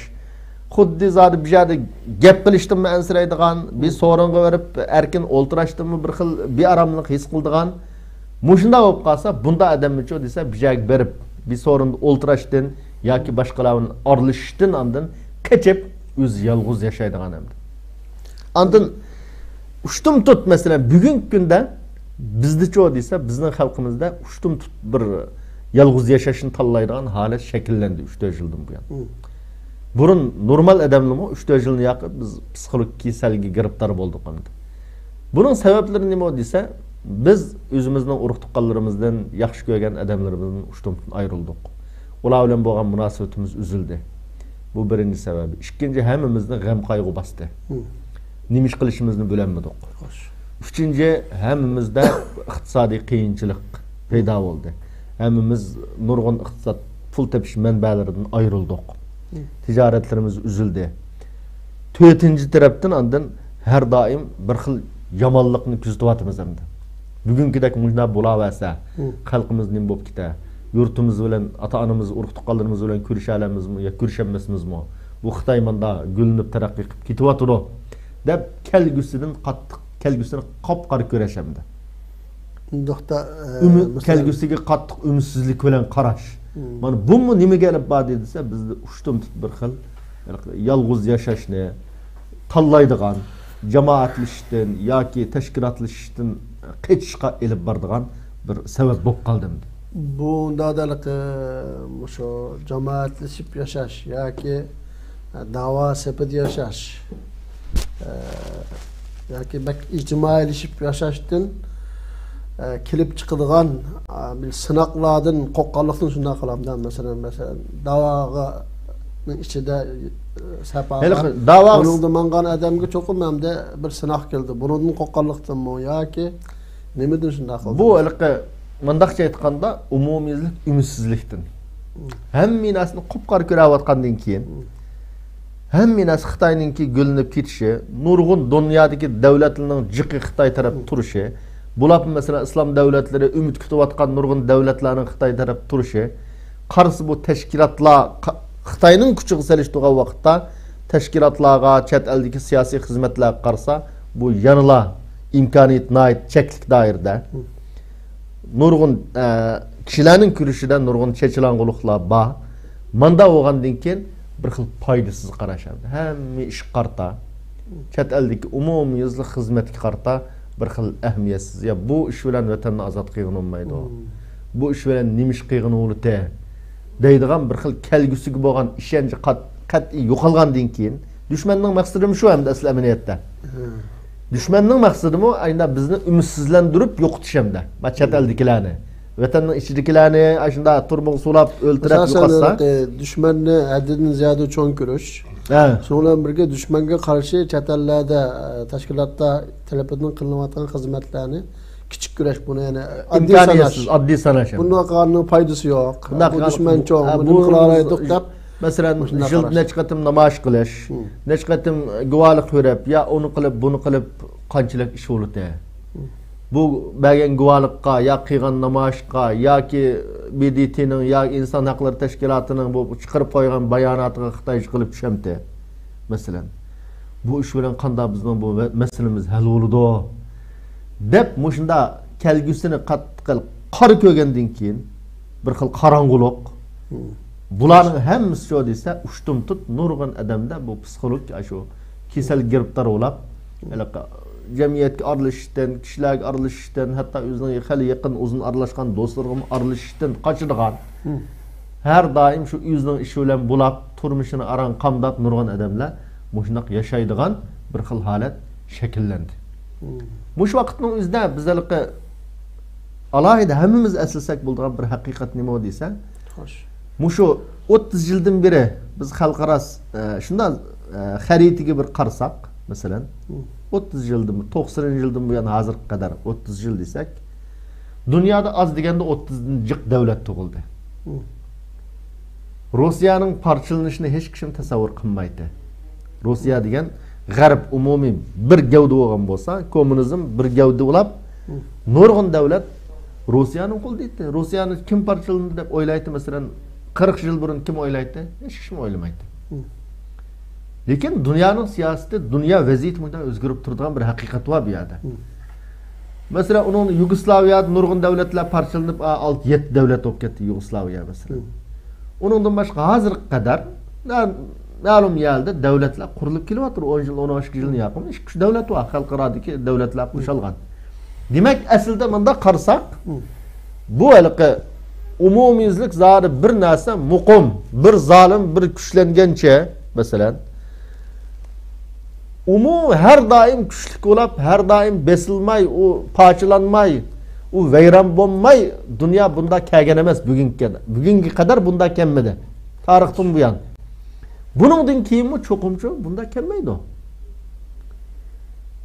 xuddi zodi bir yerda gap qilishdanmi ansiraydigan, bir so'ringa berib erkin o'ltirashdimi bir xil bearamlik his qildigan. Mushunda bo'lib qolsa, bunda odamcha desa bir yerga berib bir so'rinda o'ltirashdan yoki boshqalar bilan aralashishdan andin qechib o'zi yolg'iz yashaydigan hamda. Andin ushtum tut masalan bugungi kunda bizda-cho desa, bizning xalqimizda ushtum tut bir yolg'iz yashashni tanlaydigan holat shakllandi 3-4 yildan buyon. Burun normal adamlarmi 3-4 yilni yaqin biz psixologik kasallikka giribtor bo'ldik endi. Buning sabablari nima desa, biz o'zimizning urug' tuqqanlarimizdan yaxshi ko'rgan odamlarimizdan ushtumdan ayrildik. Ular bilan bo'lgan munosabatimiz uzildi. Bu birinchi sababi. Ikkinchi, hammamizni g'am qayg'u bosdi. Nima ish qilishimizni bilolmadik. Uchinchi, hammamizda iqtisodiy qiyinchilik paydo bo'ldi. Hammamiz nurg'un iqtisod pul tepish manbalaridan ayrildik. Ticaretlerimiz üzüldü. To'rtinchi tarafdan andın her daim bir xil yomonlikni kuzatyapmiz hamda. Bugünkidek mujna bo'laversa, xalqimiz nim bo'lib ketadi. Yurtimiz bilan, ota-onamiz, urug' tuqqanlarimiz bilan ko'rishalamizmi yo ko'rishamizmi? Bu Xitoy manda gulnib taraqqiy qilib ketyapti deb kelgusidan qattiq, kelgusini qop-qora ko'rashamda. Undaqda kelgusiga qattiq umidsizlik bilan qarash. Mana bu mu nimaga olib bordi desa, bizda ushtum tut bir xil yolg'iz yashashni tanlaydigan, jamoatlashishdan yoki tashkilotlashishdan qechishga elib boradigan bir sabab bo'lib qoldi. Bu undaqdalik shu jamoatlashib yashash yoki da'vo sepida yashash yoki ijtimoiylashib yashashdan kelib chiqadigan bir sinoqlardan qo'rqqanlikdan shunday qilamdan masalan da'voga ichida buningda mangan odamga cho'qim hamda bir sinoq keldi. Buningdan qo'rqqanlikdanmi yoki nimadan shunday qildi? Bu mundaqcha aytganda umumiylik umidsizlikdan. Hamma narsani qop-qora ko'rayotgandan keyin hamma narsa Xitoyninki gulnib ketishi, nurg'un dunyodagi davlatlarning jiqi Xitoy taraf turishi, bular mesela İslam devletleri ümit kutayotgan nurg'un davlatlarning Xitoy taraf turishi, qarshi bu tashkilotlar Xitoyning kuchiga selishtirgan vaqtda tashkilotlarga, chet eldagi siyosiy xizmatlarga qarsa bu yanıla imkoniyat nayt cheklik doirada nurg'un kishilarning kurishida nurg'un chechilang'uliqlar bor. Manda bo'lgandan keyin bir xil foydasiz qarashadi. Hamma ish qarta. Chet eldagi umumyuzli xizmatga qarta bir xil ahamiyatsiz. Ya bu ish bilan vatanni ozod qilg'in olmaydi. Bu ish bilan nima ish qilg'in o'lite deydigan bir xil kelgusiga bo'lgan ishonchi qat'iy yo'qolgandan keyin dushmanning maqsadi shu hamda asl amaliyotda. Dushmanning maqsadi bu aynan bizni umidsizlantirib yo'qotish hamda. Chet eldagilarni, vatanning ichidagilarni ashunda turmuq sulab o'ltirib yo'qotsa, dushmanni haddidan ziyada cho'ng ko'rish. So'ngra birga dushmanga qarshi chet ellarda tashkilotda talabadan qilinayotgan xizmatlarni kichik kurash buni yana oddiy sanash. Bunaqaning foydasi yo'q. Bu dushman cho'ng, buni qilaraydik deb masalan jild nechqatim namoyish qilish, nechqatim guvohlik ko'rib, ya uni qilib, buni qilib qanchalik ish bo'ladi. Bu bergan guvohlikqa, ya qilgan namoyishga yoki BDT'ning ya inson haqlari tashkilotining bu chiqarib qo'ygan bayonotiga Xitoy qilib tushamdi. Masalan, bu ish bilan qanday bizning bu masalamiz hal bo'ladi deb mushunda kelgusini qattiq qor ko'rgandan keyin bir xil qorong'ulik bularning hammasi shu desa ushtum tut nurg'un odamda bu psixologik shu kasal giribtor bo'lib jamiyatga aralashishdan, kishilarga aralashishdan, hatto o'zining hali yaqin uzun aralashgan do'stlarga aralashishdan qochirgan. Har doim shu o'zining ishi bilan bo'lib, turmushini aran qamdab nurg'un odamlar mushunaq yashaydigan bir xil holat shakllandi. Mush vaqtning o'zida bizlarga alohida hammamiz aslasak bo'ladigan bir haqiqat nima desa, mushu 30 yildan beri biz xalqaro shundan xaritiga bir qarsak, masalan 30 yildan 90 yildan bu yana hozirga qadar 30 yil desak, dunyoda az deganda 30 jiq davlat tug'ildi. Rossiyaning parchalanishini hech kim tasavvur qilmaydi. Rossiya degan g'arb umumiy bir gavda bo'lgan bo'lsa, kommunizm bir gavda bo'lib, nurg'un davlat Rossiyaning qo'lida. Rossiyani kim parchalandi deb o'ylaydi masalan 40 yil burun kim o'ylaydi? Hech kim o'ylamaydi. Lekin dunyoning siyosati, dunyo vaziyati bundan o'zgarib turadigan bir haqiqat bor bu yerda. Masalan, uning Yugoslaviyada nurg'un davlatlar parchalanib 6-7 davlat bo'lib ketdi Yugoslaviya masalan. Uningdan boshqa hozirga qadar ma'lum yerda davlatlar qurilib kelyapti. 10 yil, 12 yilni yaqin 2 davlat bor, xalqarodagi davlatlar qo'shilgan. Demak, aslida bunda qarasak, bu haliqi umumiylik zori bir narsa muqim, bir zolim, bir kuchlangancha, masalan, her daim kuchli bo'lib, her daim besilmay, u parchalanmay, u vayron bo'lmay, dunyo bunda kelgan emas bugunga qadar bunda kelmadi. Tarixdan bu yan. Buningdan keyinmi cho'qimchi bunda kelmaydi.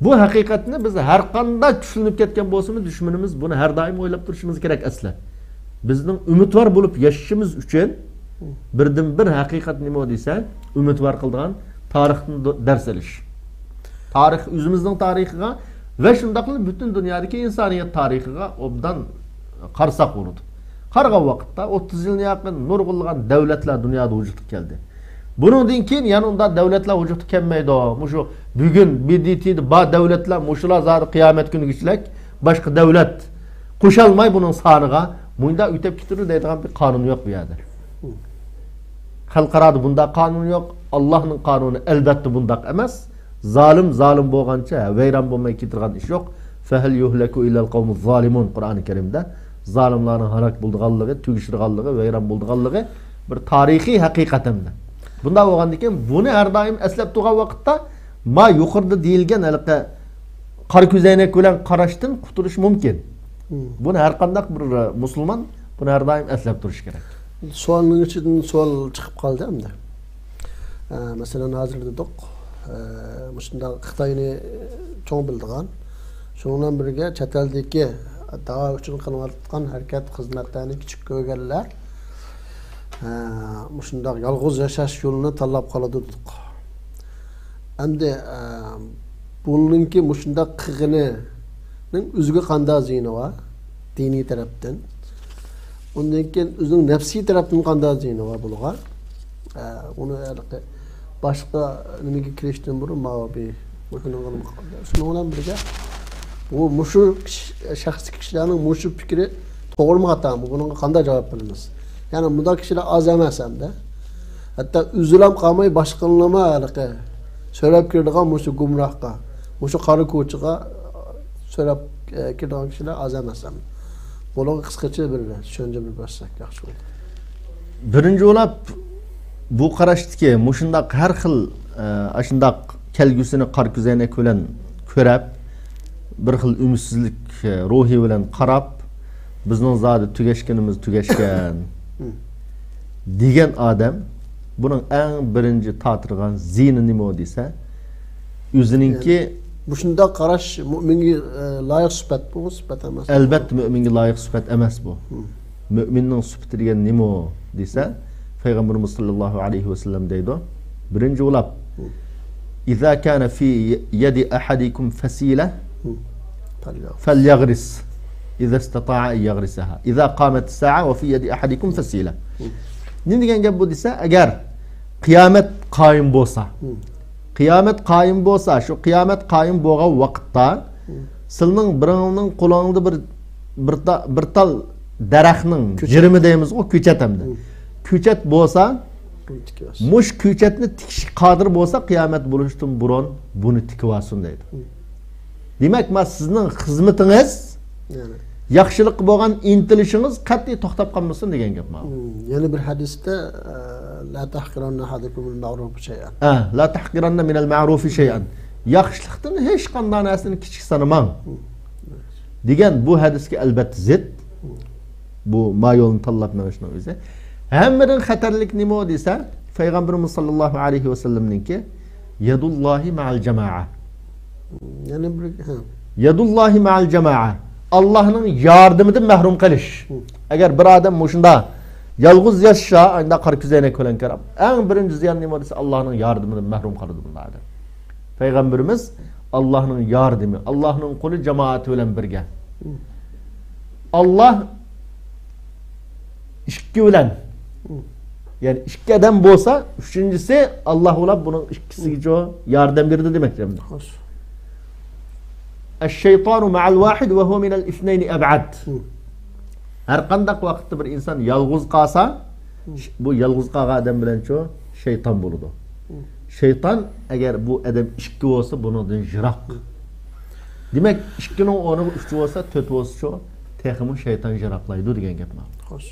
Bu haqiqatni biz har qanday tushunib ketgan bo'lsa-mu, dushmanimiz buni har doim o'ylab turishimiz kerak aslan. Bizning umidvor bo'lib yashashimiz uchun birdan bir haqiqat nima desa, umidvor qilgan tarixni dars olish. Tarix o'zimizning tarixiga va shunday qilib butun dunyodagi insoniyat tarixiga obdan qarsak bo'ladi. Qargan vaqtda 30 yilga yaqin nurg'unlagan davlatlar dunyoda vujudga keldi. Buningdan keyin yanında davlatlar vujudga kelmaydi. Mushu bugun BDT'da bor davlatlar mushular zori qiyomat kunigacha boshqa davlat qo'shalmay buning soniga bunda o'tib ketadi deydigan bir qonun yo'q bu yerda. Xalqaroda bunda qonun yo'q. Allohning qonuni albatta bundaq emas. Zalim bo'lgancha vayron bo'lmay ketirgan ish yo'q. Fahal yuhlaku illal qawmuz zalimun Qur'oni Karimda zalimlarning halok bo'lganligi, tugishirganligi, vayron bo'lganligi bir tarixiy haqiqat hamda. Bunda bo'lgandan keyin buni har doim eslab turgan vaqtda ma yuqorida deyilgan haliqa qora ko'zoynak bilan qarashdan qutulish mumkin. Buni har qanday bir musulmon buni har doim eslab turish kerak. Savolning ichidan savol chiqib qoldi hamda. Masalan, hozir dedik, shunday Xitoyni cho'ng bildigan, shundan birga chet eldagi da'vo uchun qilinayotgan harakat xizmatlarini kichik ko'rganlar shunday yolg'iz yashash yo'lini tanlab qoladi dedik. Endi buningki shunday qilganining o'ziga qanday ziyni bor diniy tarafdan. Undan keyin o'zining nafsiy tarafdan qanday ziyni bor bular. Uni boshqa nimaga kirishdan burun ma'lum shundan birga Bu muşu şahsi kişilerin muşu fikri doğru mu hata mı? Bunun kanda cevap veriniz. Yani bu da kişiler az emas hem de. Hatta üzülem kalmayı başkanlama alaka. Söylep kirdiğin muşu gumrahka. Muşu karı koçuğa söylep kirdiğin kişiler az emas hem de. Bunu kıskaça bir düşünce bir başsak yaxşı oldu. Birinci olap bu qarashdiki mushundaq har xil ashundaq kelgusini qar kuzayna ko'lan ko'rab bir xil umidsizlik ruhi bilan qarab bizning zodi tugashganimiz tugashgan degan odam buning eng birinchi tatirgan zini nima desa o'zininki bu shundoq qarash mo'minga loyiq sifat bu sifat emas. Albatta mo'minga loyiq sifat emas bu. Mo'minning sifati degan nima desa Peygamberimiz sallallahu aleyhi ve sellem deydi. Birinci olap İza kana fi yedi ahadikum fasila فليغرس إذا استطاع أن يغرسها إذا قامت الساعة وفي يد أحدكم فسيلة. Ne degan gap bu desa agar qiyomat qoyim bo'lsa qiyomat qoyim bo'lsa shu qiyomat qoyim bo'lgan vaqtda sizning biringning qo'lingizda bir tal daraxtning jirimi deymiz o ko'chat hamda ko'chat bo'lsa mush ko'chatni tikish qodir bo'lsa qiyomat bo'lishdan burun buni tikib olsin deydi. Demak, men sizning xizmatingiz yaxshilik bo'lgan intilishingiz qat'iy to'xtab qolmasin degan gap men. Yana bir hadisda la tahqiranna ahadukum al-ma'ruf shay'an. La tahqiranna min al-ma'ruf shay'an. Yaxshilikdan hech qanday narsani kichik sanamang. Degan bu hadisga albatta zid. Bu ma yo'lni tanlab menishning o'zi. Hammadan xatarlik nima desa, Payg'ambarimiz sallallohu alayhi va sallamninki yadullohi ma'al jamaa. Yani bir Yadullahi ma'al jamaa. Allah'ın yardımından mahrum qilish. Agar bir odam mushunda yalg'iz yasha, unda qarkuzayna ko'lan qarab, eng birinchi ziyon nima desa Allah'ın yardımından mahrum qiladi bunda odam. Payg'ambarimiz Allah'ın yardımı, Allah'ın qo'li jamoati bilan birga. Allah ikki bilan yani ikki odam bo'lsa, uchinchisi Alloh ulab buning ikkisiga yordam berdi demak. الشيطان مع الواحد وهو من الاثنين أبعد. Her qandaq vaqtda bir insan yalg'iz qalsa, bu yalg'iz qalgan odam bilan shayton bo'ladi. Shayton agar bu odam ikki bo'lsa, bundan jiroq. Demak, ikkining o'rniga 3 bo'lsa, 4 bo'lsa, texmi shayton jiroqlaydi degan gap ma'lum. Xo'sh.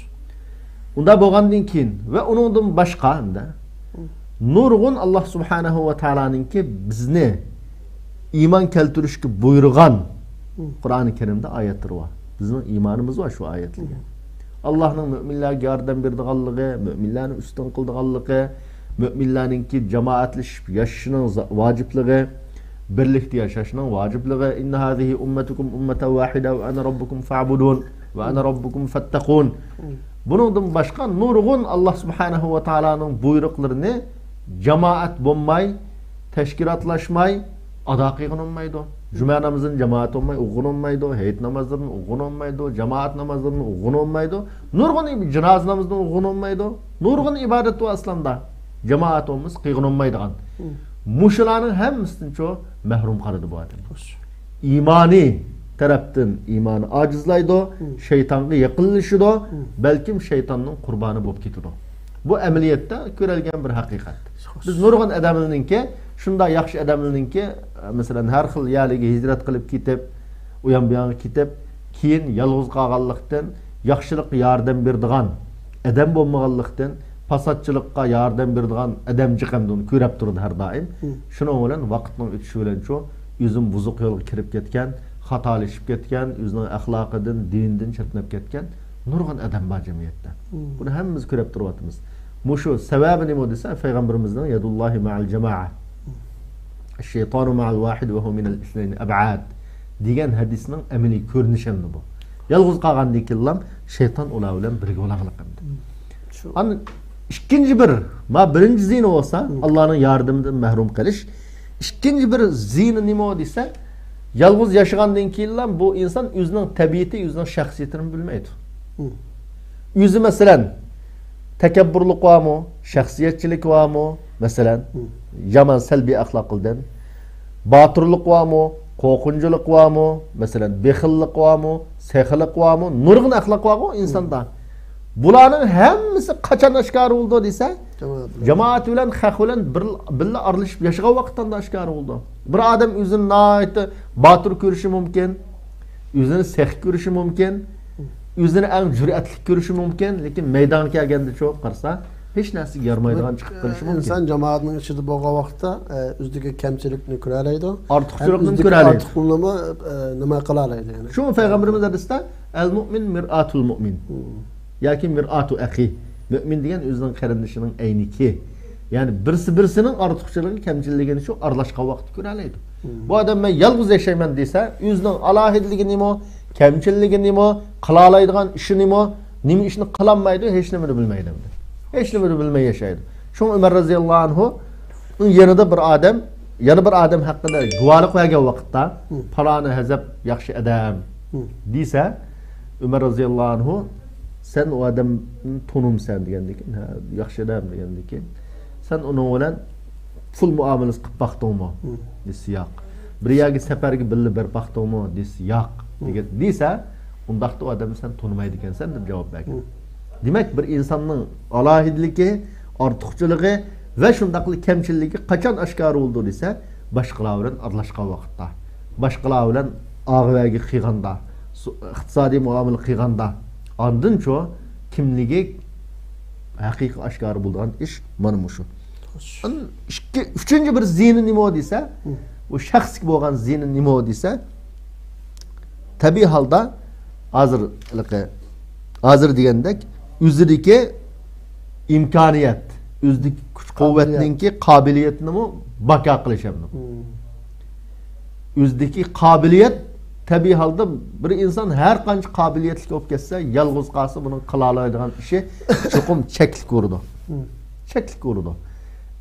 Unda bo'lgandan keyin va uningdan boshqa hamda nurg'un Alloh subhanahu va taolaninki bizni iman keltirishga buyurgan Qur'oni Karimda oyatlar var. Bizning iymonimiz var şu oyatlarga. Allohning mu'minlarga yordam berdiganligi, mu'minlarni ustun qildiganligi, mu'minlarningki jamoatlashib yashashining vojibligi, birlikda yashashning vojibligi. Inna hazihi ummatukum ummatan wahida va ana robbukum fa'budun va ana robbukum fattaqun. Buningdan boshqa nurg'un Alloh subhanahu va taolaning buyruqlarini jamoat bo'lmay, tashkilotlashmay ada qilgan olmaydi. Cuma namazını cemaat olmay, uğun olmaydı. Heyet namazlarını uğun olmaydı. Cemaat namazlarını uğun olmaydı. Nurgun cenaz namazını uğun olmaydı. Nurgun ibadet o aslında cemaat olmaz, qiyğın olmaydı. Muşulanın hemisinden çoğu mehrum qaradı bu adam. İmani taraftan imanı acizlaydı. Şeytanı yakınlaşıdı. Belki şeytanın kurbanı bulup gidiyordu. Bu ameliyette körelgen bir hakikat. Biz nurgun adamınınki şunda yaxshi adamlarninki masalan har xil yerlarga hijrat qilib ketib, u ham bu yoqqa ketib, keyin yolg'iz qolganlikdan yaxshilik yordam beradigan adam bo'lmaganlikdan fasodchilikqa yordam beradigan adam chiqamdini ko'rib turdi har doim. Shuning bilan vaqtning o'tishi bilan shu o'zim buzuq yo'lga kirib ketgan, xatolashib ketgan, o'zining axloqidan, dinidan chetnab ketgan nurg'un adam bor jamiyatda. Buni hammamiz ko'rib turyapmiz. Mushu sababi nima desa, Payg'ambarimizning yadullohi ma'al jamaa. الشيطان مع الواحد وهو من الاثنين أبعاد degan hadisning amaliy ko'rinishi bu. Yolg'iz qolgandan keyin shayton ular bilan birga bo'lganligimda. Ana ikkinchi bir, ma birinchi zina bo'lsa, Allohning yordamidan mahrum qilish. Ikkinchi bir zina nima desa, yolg'iz yashagandan keyin bu inson o'zining tabiati, o'zining shaxsiyatini bilmaydi. O'zi masalan takabburlik varmı, shaxsiyatchilik varmı, masalan, yomon salbiy axloqdan, batırlık varmı, Qo'rqinchilik bormi? Masalan, bexillik bormi? Sehilik bormi? Nurg'un axloq bormi insonda? Bularning hammasi qachon oshkor bo'ldi desa, jamoat bilan, xalq bilan birga aralashib yashagan vaqtda oshkor bo'ldi. Bir odam o'zini nihoyatda botir ko'rishi mumkin, o'zini sehi ko'rishi mumkin, o'zini eng jur'atli ko'rishi mumkin, lekin maydonga kelganda cho'q qarsa, hech narsa yarmaydigan chiqib qolishi mumkin. İnsan jamoatning ichida bo'lgan vaqtda o'ziga kamchilikni ko'ralaydi, ortiqchilikni ko'ralaydi. Ortiqlikni nima qilalaydi yani. Shu payg'ambarimiz hadisda al-mu'min mir'atul mu'min. Yoki mir'atu akhi. Mu'min degan o'zining qarindishining ayniki. Ya'ni birsi-birsining ortiqchiligi, kamchiligini shu aralashgan vaqtda ko'ralaydi. Bu odam men yolg'iz yashayman desa, o'zining alohidligini nima, kamchiligini nima, qila oladigan ishini nima ishni qilolmaydi, hech nimani bilmaydi. Hech nimani bilmay yashaydi. Shu Umar roziyallohu anhu yanida yana bir odam haqida guvohlik bergan vaqtda, faloni hazab yaxshi odam desa, Umar roziyallohu anhu sen o adamni tanımsan degandikin, ha, yaxshi odam degandikin, sen uning bilan pul muomalasi qilib baqdingmi? Desa, yo'q. Bir yerga safarga birga berib baqdingmi? Desa, yo'q. Desa, undaqda o odamni sen tanımaydi ekansan deb javob bergan. Demak, bir insonning alohidligi, ortiqchiligi va shundaqli kamchilligi qachon oshkor bo'ldi desa, boshqalar bilan aralashgan vaqtda, boshqalar bilan og'vaga qilganda, iqtisodiy muomala qilganda, ondan cho kimligi haqiqiy oshkor bo'lgan ish mana shu. Uchinchi bir zini nima desa, bu shaxsiy bo'lgan zini nima desa, tabiiy holda hozir degandek o'zidagi imkoniyat, o'zidagi kuch-quvvatninki qobiliyatini baqo qilishadi. O'zidagi qobiliyat tabiiy holda bir inson har qancha qobiliyatli bo'lib ketsa, yolg'iz qolsa buni qila oladigan ishi cho'qim cheklik ko'rdi. Cheklik ko'rdi.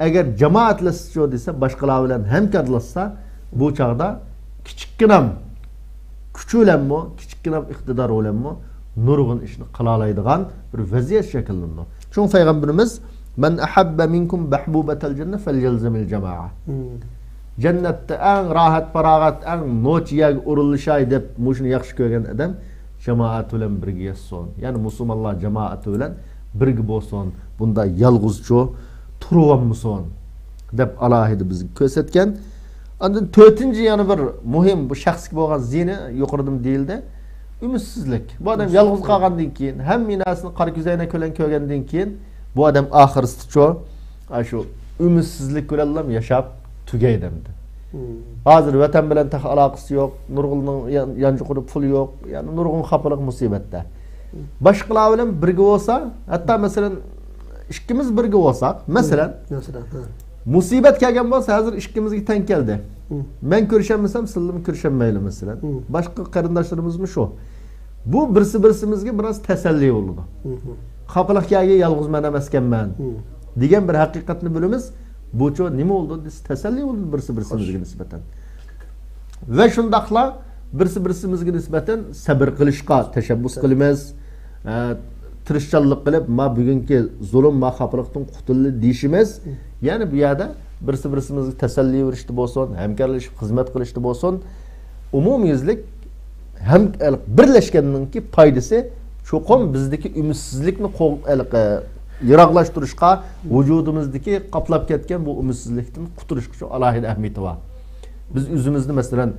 Agar jamoatlashsa desa, boshqalar bilan hamkorlashsa, bu chaqda kichikkinam kuch bilanmi, kichikkinam iqtidor bilanmi nurg'un ishni qila oladigan bir vaziyat shakllandi. Chunki payg'ambarimiz man ahabba minkum bahbubatal jannah falyalzamil jamaa. Jannatda eng rohat, farog'at, eng nochiyaga urilishay deb mushuni yaxshi ko'rgan odam jamoat bilan birga yasson. Ya'ni musulmonlar jamoati bilan birga bo'lsin. Bunda yolg'izcho turolmasin deb alohida bizga ko'rsatgan. Ondan to'rtinchi yana bir muhim bu shaxsiy bo'lgan zina yuqoridim deyildi. Ümidsizlik. Bu odam yolg'iz qolgandan keyin, hamma narsani qora ko'zayna ko'rgandan keyin bu odam oxirida shu ümidsizlik bilan yashab tugaydi. Hozir vatan bilan tax aloqasi yo'q, nurg'unning yangi qurib pul yo'q, ya'ni nurg'un xafalik musibatda. Boshqalar bilan birga bo'lsa, hatto masalan ikkimiz birga bo'lsak, masalan musibat kelgan bo'lsa, hozir ikkimizga teng keldi. Men ko'rishamasam, sizlar ko'rishamayli masalan. Boshqa qarindoshlarimizmi shu. Bu birsi-birsimizga biroz tasalli bo'ldi. Xafaliqga yolg'iz men emaskanman degan bir haqiqatni bilamiz. Bu cho nima bo'ldi desa, tasalli bo'ldi birsi-birsimizga nisbatan. Va shundaqla birsi-birsimizga nisbatan sabr qilishga tashabbus qilamiz. Tirishchanlik qilib, ma bugungi zulm, ma xafaliqdan qutuldi deyishimiz. Ya'ni bu yerda birsi-birsimizga tasalli berishdi bo'lsin, hamkorlashib xizmat qilishdi bo'lsin. Umumiylik ham birlashganninki foydasi cho'qim bizdagi umidsizlikni yiroqlashtirishga, vujudimizdagi qoplab ketgan bu umidsizlikdan qutulishga alohida ahamiyati bor. Biz o'zimizni masalan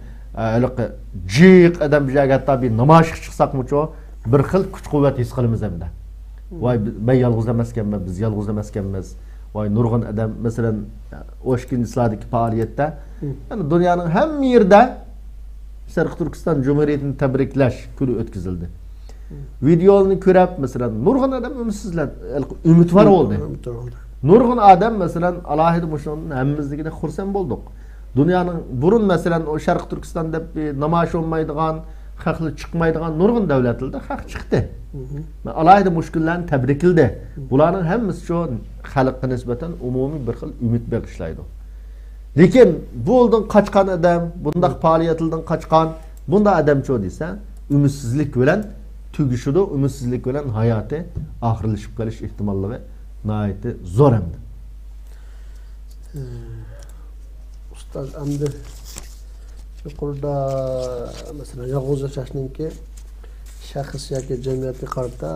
jiq odam bijaga bir namoyish chiqsaqmi-cho bir xil kuch-quvvat his qilamiz hamda. Voy men yolg'iz emaskanman, biz yolg'iz emaskanmiz. Voy nurg'un odam masalan o'shkinchilardagi faoliyatda, ya'ni dunyoning hamma yerida Sharq Turkiston Cumhuriyetini tabriklash kuni o'tkazildi. Videoni ko'rib masalan nurg'un odam umidvor bo'ldi. Nurg'un odam masalan alohida mushundan hammamizligida xursand bo'ldik. Dunyoning burun masalan o Sharq Turkiston deb namoyish olmaydigan, haqli chiqmaydigan nurg'un davlatlarda haq chiqdi. Alohida mushkullarni tabrikildi. Bularning hammasi shu xalqqa nisbatan umumiy bir xil umid bag'ishlaydi. Lekin bu yo'ldan qochgan odam, bundaq faoliyatlardan qochgan, bunda odam cho desa, umidsizlik bilan tugishidi, umidsizlik bilan hayoti oxirlashib qolish ehtimollari nihoyatda zo'r hamda. Ustoz endi yuqorida masalan yolg'iz yashashninki shaxs yoki jamiyatga qarata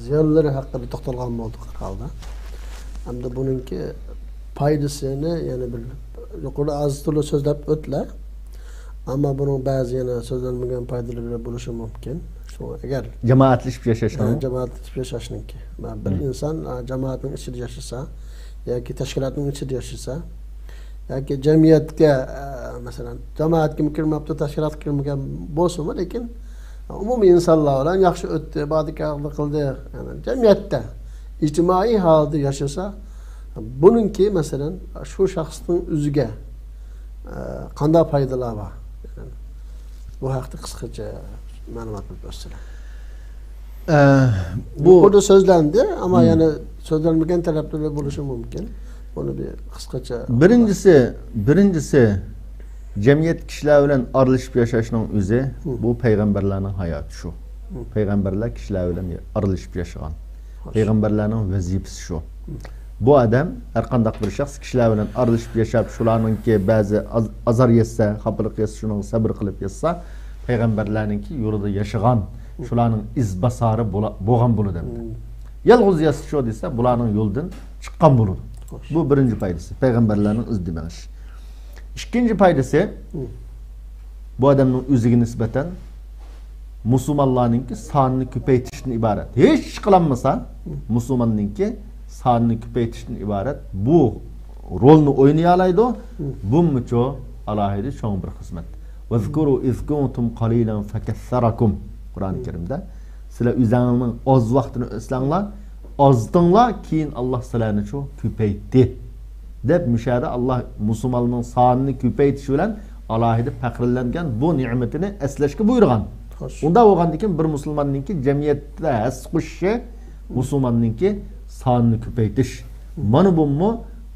ziyonlari haqida to'xtalgan bo'ldik har holda. Hamda buningki foydasini yana bir yuqorida az turli so'zlab o'tdilar. Ammo buning ba'zi yana so'zlanmagan foydalari bo'lishi mumkin. Shu agar jamoatlashib yashashning jamoatlashib yashashninki bir inson jamoatning ichida yashasa yoki tashkilotning ichida yashasa yoki jamiyatga masalan jamoatga kirmabdi, tashkilotga kirmagan bo'lsa-mu, lekin umumiy insonlar bilan yaxshi o'tdi, ibodatkorlik qildi, yani jamiyatda ijtimoiy holda yashasa, buningki masalan shu shaxsning o'ziga qanday foydalar bor? Bu haqda qisqacha ma'lumot bersangiz. Bu burada so'zlandi, ammo yana so'zlanmagan talablar bo'lishi mumkin. Buni bir qisqacha. Birinchisi jamiyat kishilar bilan aralashib yashashning o'zi bu payg'ambarlarning hayoti shu. Payg'ambarlar kishilar bilan aralashib yashagan. Payg'ambarlarning vazifasi shu. Bu odam har qanday bir shaxs kishilar bilan aralashib yashab, shularningki ba'zi azar yetsa, xafalık yetsa, shuni sabr qilib yetsa, payg'ambarlarningki yo'lida yashagan, shularning izbasari bo'lgan bo'ladi. Yolg'iz yashash desa, bularning yo'ldan chiqqan bo'ladi. Bu birinchi foydasi, payg'ambarlarning izdimish. İkinci faydası bu adamın o'ziga nisbatan musulmonlarningki sonini ko'paytirishdan iborat. Hech qilinmasa, musulmonninki sonini ko'paytirishdan iborat. Bu rolni o'ynay oladi. Bu mucho alohida cho'ng bir xizmat. Vazkuru iz kuntum qalilan fakassarakum. Qur'oni Karimda sizlar o'zingizning oz vaqtini o'slanglar, ozdinglar, keyin Alloh sizlarni cho ko'paytdi. Deb müşahede Allah musulmonning sonini ko'paytirish bilan alohida faxrlangan bu ne'matini eslashga buyurgan. Unda bo'lgandan bir musulmonningki jamiyatda his qo'shishi, musulmonningki sonini ko'paytirish. Mana bu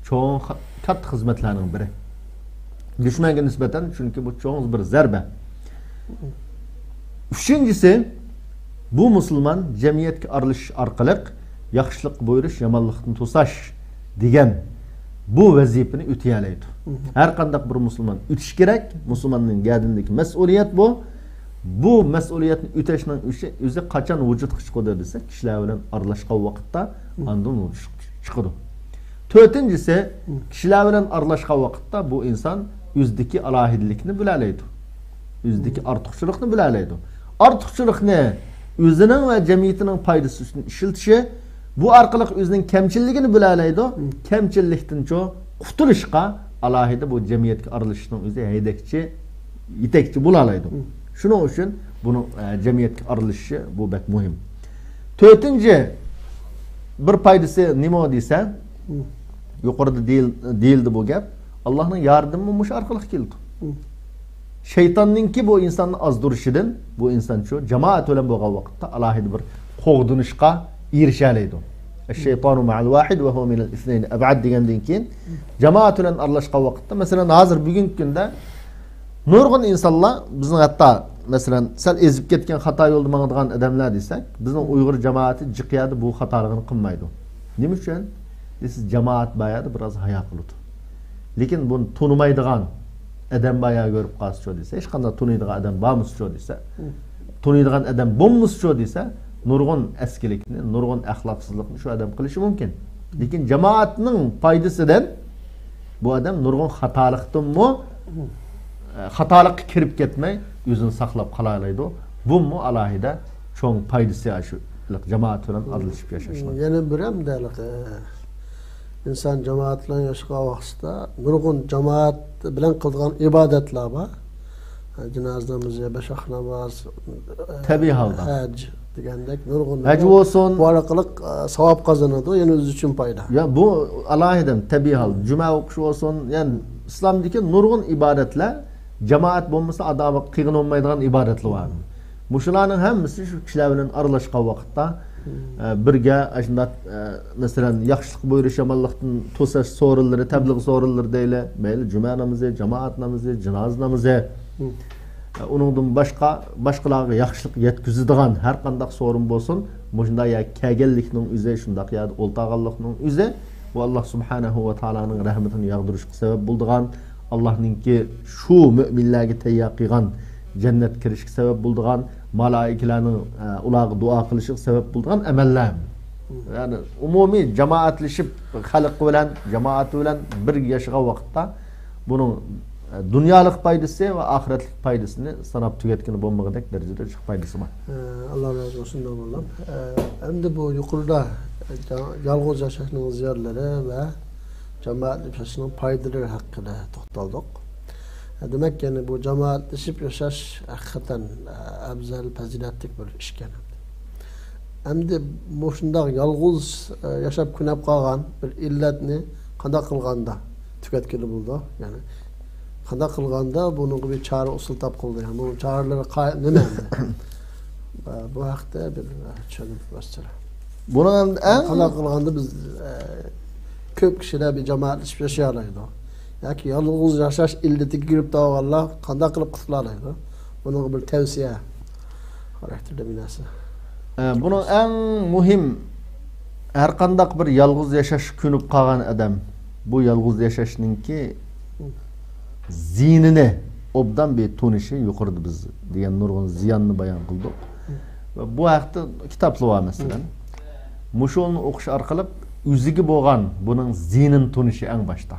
cho'ng katta xizmatlarning biri. Dushmanga nisbatan chunki bu cho'ng bir zarba. Uchinchisi bu musulmon jamiyatga aralashish orqali yaxshilik buyurish, yomonlikni to'sash degan bu vazifani o'tayalaydi. Har qanday bir musulmon o'tish kerak. Musulmonning gadindagi mas'uliyat bu. Bu mas'uliyatni o'tashning o'zi qachon vujudga chiqadi desa, kishilar bilan aralashgan vaqtda ondan chiqadi. To'rtinchisi, kishilar bilan aralashgan vaqtda bu inson o'zidagi alohidalikni bilalaydi. O'zidagi ortiqchilikni bilalaydi. Ortiqchilikni o'zining va jamiyatining foydasi uchun ishiltishi, bu orqali o'zining kamchilligini bilalaydi. Kamchillikdan qutulishga alohida bu jamiyatga aralashishning o'zi yetakchi bo'lalaydi. Shuning uchun buni jamiyatga aralashishi bu bak muhim. To'rtinchi bir foydasi nima desa, yuqorida deyildi bu gap, Allohning yordami mush orqali keldi. Shaytonninki bu insonni azdurishidan bu inson shu jamoat bilan bo'lgan vaqtda alohida bir qo'g'dinishga erishalaydi. Şeytanu ma'al vahid ve huve minel ithnayn ab'ad degandan keyin jamoat bilan aralashgan vaqtda, masalan, hozir bugungi kunda nurg'un insonlar bizning hatto masalan sal ezib ketgan xato yo'lda mangadigan odamlar desak, bizning Uyg'ur jamoati jiqyadi bu xatoligini qilmaydi. Nima uchun? Siz jamoat bayadi biroz hayo qiladi. Lekin buni tunimaydigan odam bayağı ko'rib qolsa desa, hech qanday tuniydigan odam bormisiz desa, tuniydigan odam bo'lmisiz desa, nurg'un eskilikni, nurg'un axloqsizlikni shu odam qilishi mumkin. Lekin jamoatning foydasidan bu odam nurg'un xatolikka kirib ketmay o'zini saqlab qola oladi. Bu alohida cho'ng foydasi shu jamoat bilan aralashib yashashning. Yana bir ham inson jamoat bilan yashashgan vaqtida nurg'un jamoat bilan qilgan ibodatlar bor. Janoza namozi, besh-vaqt namoz, tabiiy holda haj degandek nurg'un haj bo'lsin, bu orqali savob qozonadi, yana o'zi uchun foyda. Ya bu alohida tabiiy hol, juma o'qish bo'lsin, ya'ni islomdagi nurg'un ibodatlar jamoat bo'lmasa adamga qiyin olmaydigan ibodatlar bor. Mushularning hammasi shu kishilar bilan aralashgan vaqtda birga shunday masalan yaxshilik buyurish, yomonlikdan to'sash so'rinlari, tabliğ so'rinlari deyli, mayli juma namozi, jamoat namozi, janoza namozi, uningdan boshqalarga yaxshilik yetkazadigan har qanday so'rin bo'lsin, shunday ya kelganlikning o'zi, shunday ya o'ltag'anlikning o'zi bu Alloh subhanahu va taolaning rahmatini yog'dirishga sabab bo'ladigan, Allah'ınki şu müminlerge tayyor qilgan cennet kirishga sabab bo'lgan, malaikalarning ularga duo qilishga sabab bo'lgan amallar. Yani umumiy jamoatlashib xalq bilan, jamoat bilan bir yashagan vaqtda bunun dunyolik foydasi va oxiratlik foydasini sanab tugatgani bo'lmagandek darajada foydasi bor. Allah razı olsun Allah'ım. Endi bu yuqorida yalğız yashashning ziyarlari va jamoatlashib yashashning foydalari haqida to'xtaldik. Demek yani bu jamoatlashib yashash hakikaten afzal, fazilatli bir ish ekan. Endi shundoq yalğız yashab kunab qolgan bir illatni qanday qilganda tugatgani bo'ldi. Yani qanday qilganda buni bir chora usul topildi. Yani bu choralar nima endi? Bu haqda bir tushunib bersangiz. Buni qanday qilganda biz ko'p kishilar bir jamoatlashib yashay oladi. Yoki yalğız yashash illatiga kirib qolganlar qanday qilib qutula oladi? Bunun bir tavsiya xarakterli bir narsa. Bunun en muhim her qandaq bir yalğız yashash kunib qolgan adam bu yalğız yashashninki ziynini obdan bir tunishi yuqorida biz degan nurg'un ziyonni bayon qildik. Va bu haqda kitoblar var mesela. Muşolni o'qish orqali o'ziga bo'lgan buning ziynini tunishi eng boshda.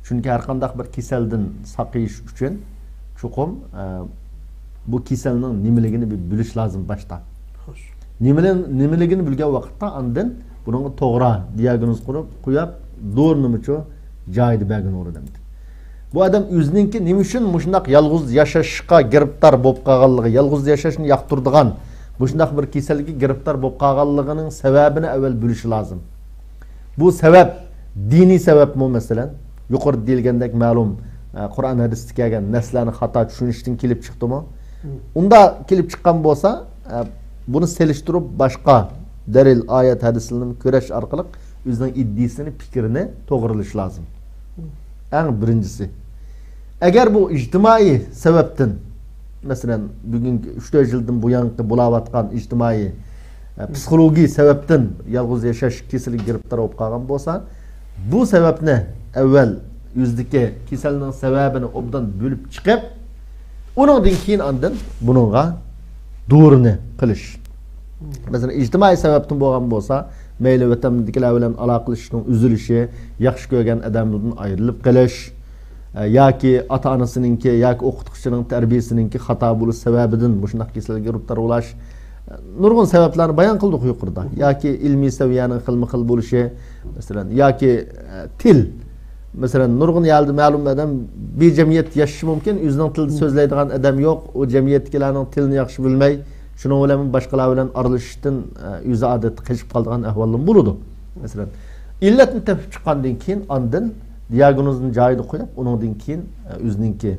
Chunki har qandaq bir kasaldan saqayish uchun chuqum bu kasalning nimaligini bilish lozim boshda. Nimaligini bilgan vaqtda andin buning to'g'ri diagnoz qo'yib do'rnimicho joyida bergan o'rnida. Bu adam o'zininki nima uchun mushundaq yalğız yashashga giribtar bo'lib qolganligi, yalğız yashashni yoqtirdigan mushundaq bir kasallikka giribtar bo'lib qolganligining sababini avval bilishi lozim. Bu sabab diniy sababmi masalan? Yuqorida deyilgandek ma'lum Qur'on hadisda kelgan narsalarni xato tushunishdan kelib chiqdimi? Unda kelib chiqqan bo'lsa, bunu selishtirib boshqa dalil, oyat, hadislarni ko'rish orqali o'zining iddiasini, fikrini to'g'rilish lozim. Eng birinchisi. Agar bu ijtimoiy sababdan, masalan, bugungi 3-4 yildan buyangi bo'layotgan ijtimoiy psixologik sababdan yalğız yashash kasalligiga giribtar bo'lib qolgan bo'lsa, bu sababni avval o'zidagi kasallikning sababini obdan bo'lib chiqib, uningdan keyin andin buningga doğrunu qilish. Mesela ijtimoiy sababdan bo'lgan bo'lsa, mayli vatandagilar bilan aloqalashishning uzilishi, yaxshi ko'rgan odamlardan ayrilib qolish, yoki ota-onasininki yoki o'qituvchining tarbiyasininki xato bo'lish sababidan shunday kasallikka giribtar bo'lish, nurg'un sabablarni bayon qildik yuqorida. Yoki ilmiy saviyaning xilma-xil bo'lishi, masalan, yoki til. Masalan, nurg'un yaldi ma'lum odam bir jamiyat yashashi mumkin, o'zining tilida so'zlaydigan odam yo'q, o jamiyatdagilarning tilini yaxshi bilmay, shuning bilan boshqalar bilan aralashishdan o'zi odat qilib qolgan ahvollar bo'ladi. Masalan, illatni topib chiqqandan keyin ondan diagnozni joyida qo'yib, uningdan keyin o'zininki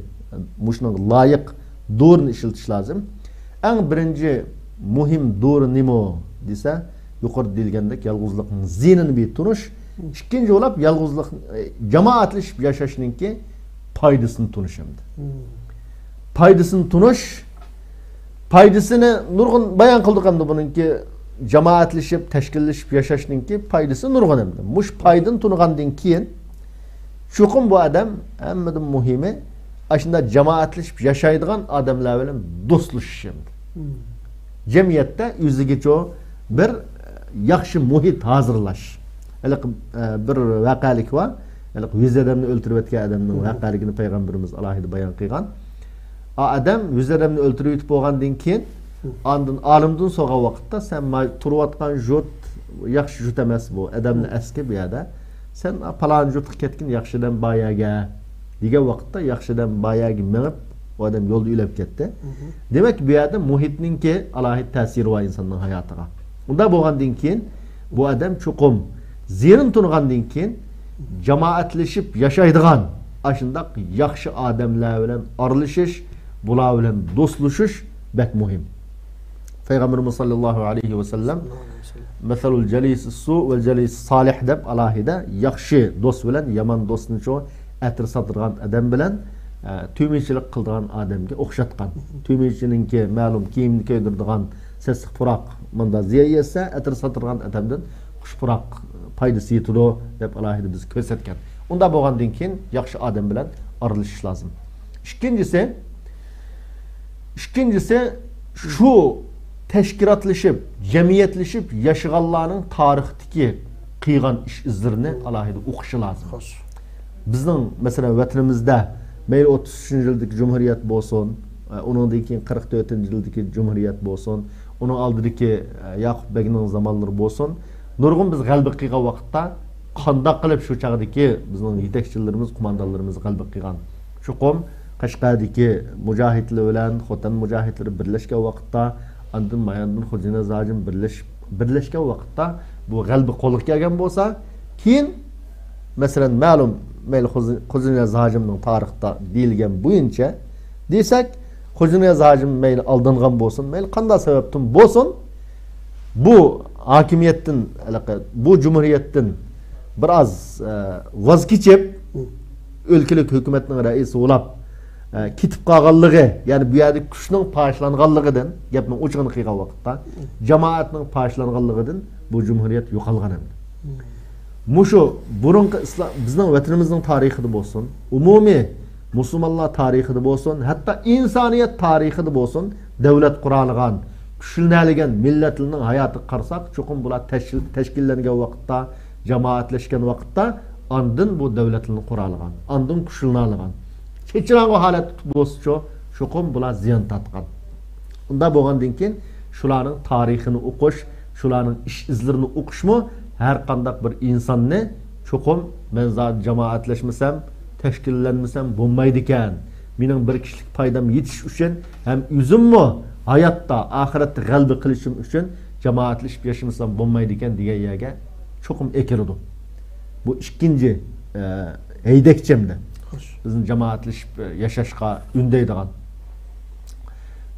mushning loyiq do'rini ishlatish lozim. Eng birinchi muhim do'ri nima desa, yuqorida deyilgandek yalg'izlikning ziynini bir tunish. İkinci olap yalğızlık cemaatlashib yashashninki foydasini tunishimdi. Foydasini tunish, foydasini nurg'un bayon qildik endi buningki cemaatlashib, tashkillashib yashashninki foydasi nurg'un endi. Mush foydani tunigandan keyin chuqum bu odam hammadan muhimi ashunda cemaatlashib yashaydigan odamlar bilan do'stlashishimdi. Jamiyatda o'zigacha bir yaxshi muhit hozirlash. Bir vaqalik var. Yüz adamni o'ltirib o'tgan odamning vaqaligini payg'ambarimiz alohida bayon qilgan. Adam yüz adamni o'ltirib o'tib bo'lgandan keyin ondan olimdan so'rgan vaqtda sen turayotgan jut yaxshi jut emas bu. Odamni aski bu yerda. Sen palon jutga ketgin yaxshidan boyaga degan vaqtda yaxshidan boyaga minib o odam yo'lda ulab ketdi. Demak bu yerda muhitninki alohida ta'siri var insonning hayotiga. Unda bo'lgandan keyin bu odam chuqum ziynin tungandan keyin jamoatlashib yashaydigan ashundaq yaxshi odamlar bilan aralashish, bular bilan do'stlashish bak muhim. Payg'ambarimiz sollallohu alayhi va sallam masalul jalis su va jalis solih deb alohida yaxshi do'st bilan yomon do'stni cho atir sotirgan odam bilan tüymeçilik qildigan odamga o'xshatgan. Tüymeçininki ma'lum kiyimni kiydirdigan sessiq puroq munda ziya yesa atir sotirgan odamdan xushpuroq foydasi yetadi deb alohida biz ko'rsatgan. Unda bo'lgandan keyin yaxshi odam bilan aralashish lozim. Ikkinchisi shu tashkilotlashib, jamiyatlashib yashaganlarning tarixdagi qilgan ish izlarini alohida o'qishi lozim. Bizning masalan vatanimizda mayli 33-yildagi Cumhuriyet bo'lsin, undan keyin 44-yildagi Cumhuriyet bo'lsin, uning oldidagi Yaqub Begning zamonlari bo'lsin, nurg'un biz g'alaba qilgan vaqtda qanday qilib shu chaqdagi bizning yetakchilarimiz, qo'mondonlarimiz g'alaba qilgan. Chuqum Qashqardagi mujohidlar bilan Xotan mujohidlari birlashgan vaqtda, andin Mayandin Xo'jina Zajim birlashgan vaqtda bu g'alaba qo'lga kelgan bo'lsa, keyin masalan ma'lum mayli Xo'jina Zajimning tarixda deyilgan bo'yicha desak, Xo'jina Zajim mayli aldangan bo'lsin, mayli qanday sababdan bo'lsin, bu hokimiyatdan, bu cumhuriyatdan biraz vaz kechib o'lkalik hukumatning raisi bo'lib ketib qolganligi, ya'ni bu yerda kuchning payashlanganligidan, gapning o'chig'ini qilgan vaqtda jamoatning payashlanganligidan bu cumhuriyat yo'qolgan endi. Mushu burungi islom bizning vatanimizning tarixida bo'lsin, umumiy musulmonlar tarixida bo'lsin, hatto insoniyat tarixida bo'lsin, davlat qurolgan, kuchlangan millatlarning hayoti qarasak, cho'qim bular tashkillangan vaqtda, jamoatlashgan vaqtda andin bu davlatlarni qurolgan, andin kuchlangan. Kechirang'i holat bo'lsa, cho'qim bular ziyon tortgan. Unda bo'lgandan keyin shularning tarixini o'qish, shularning ish izlarini o'qishmi har qanday bir insonni cho'qim men jamoatlashmasam, tashkillanmasam bo'lmaydi ekan. Mening bir kishilik foydam yetish uchun ham o'zimmi hayotda, oxiratda g'alaba qilishim uchun jamoatlashib yashamasam bo'lmaydi ekan degan yerga cho'qim ekirdi. Bu ikkinchi haydakchimda bizning jamoatlashib yashashga undaydigan.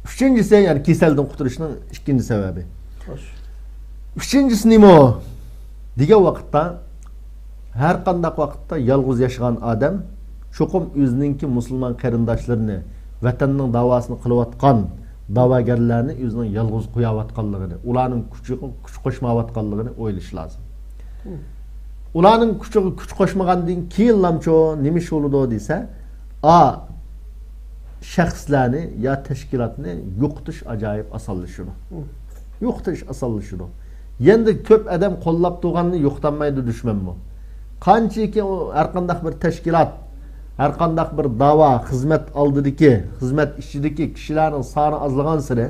Uchinchisi, ya'ni kasaldan qutulishning ikkinchi sababi. Uchinchisi nima? Degan vaqtda har qanday vaqtda yolg'iz yashagan odam cho'qim o'zininki musulmon qarindoshlarini, vatanning davosini qilayotgan da'vogarlarni o'zining yolg'iz qo'yayotganligini, ularning kuch qo'shmayotganligini o'ylash lozim. Ularning kuch qo'shmagandan keyin lamcho nima bo'ladi desa, shaxslarni ya tashkilotni yo'qotish ajoyib osonlashadi. Yo'qotish osonlashadi. Endi ko'p odam qo'llab turganni yo'qotmaydi dushmanmi? Qanchaki har qanday bir tashkilot, har qanday bir da'vo, xizmat oldidagi, xizmat ichidagi kishilarning soni ozlagan sari,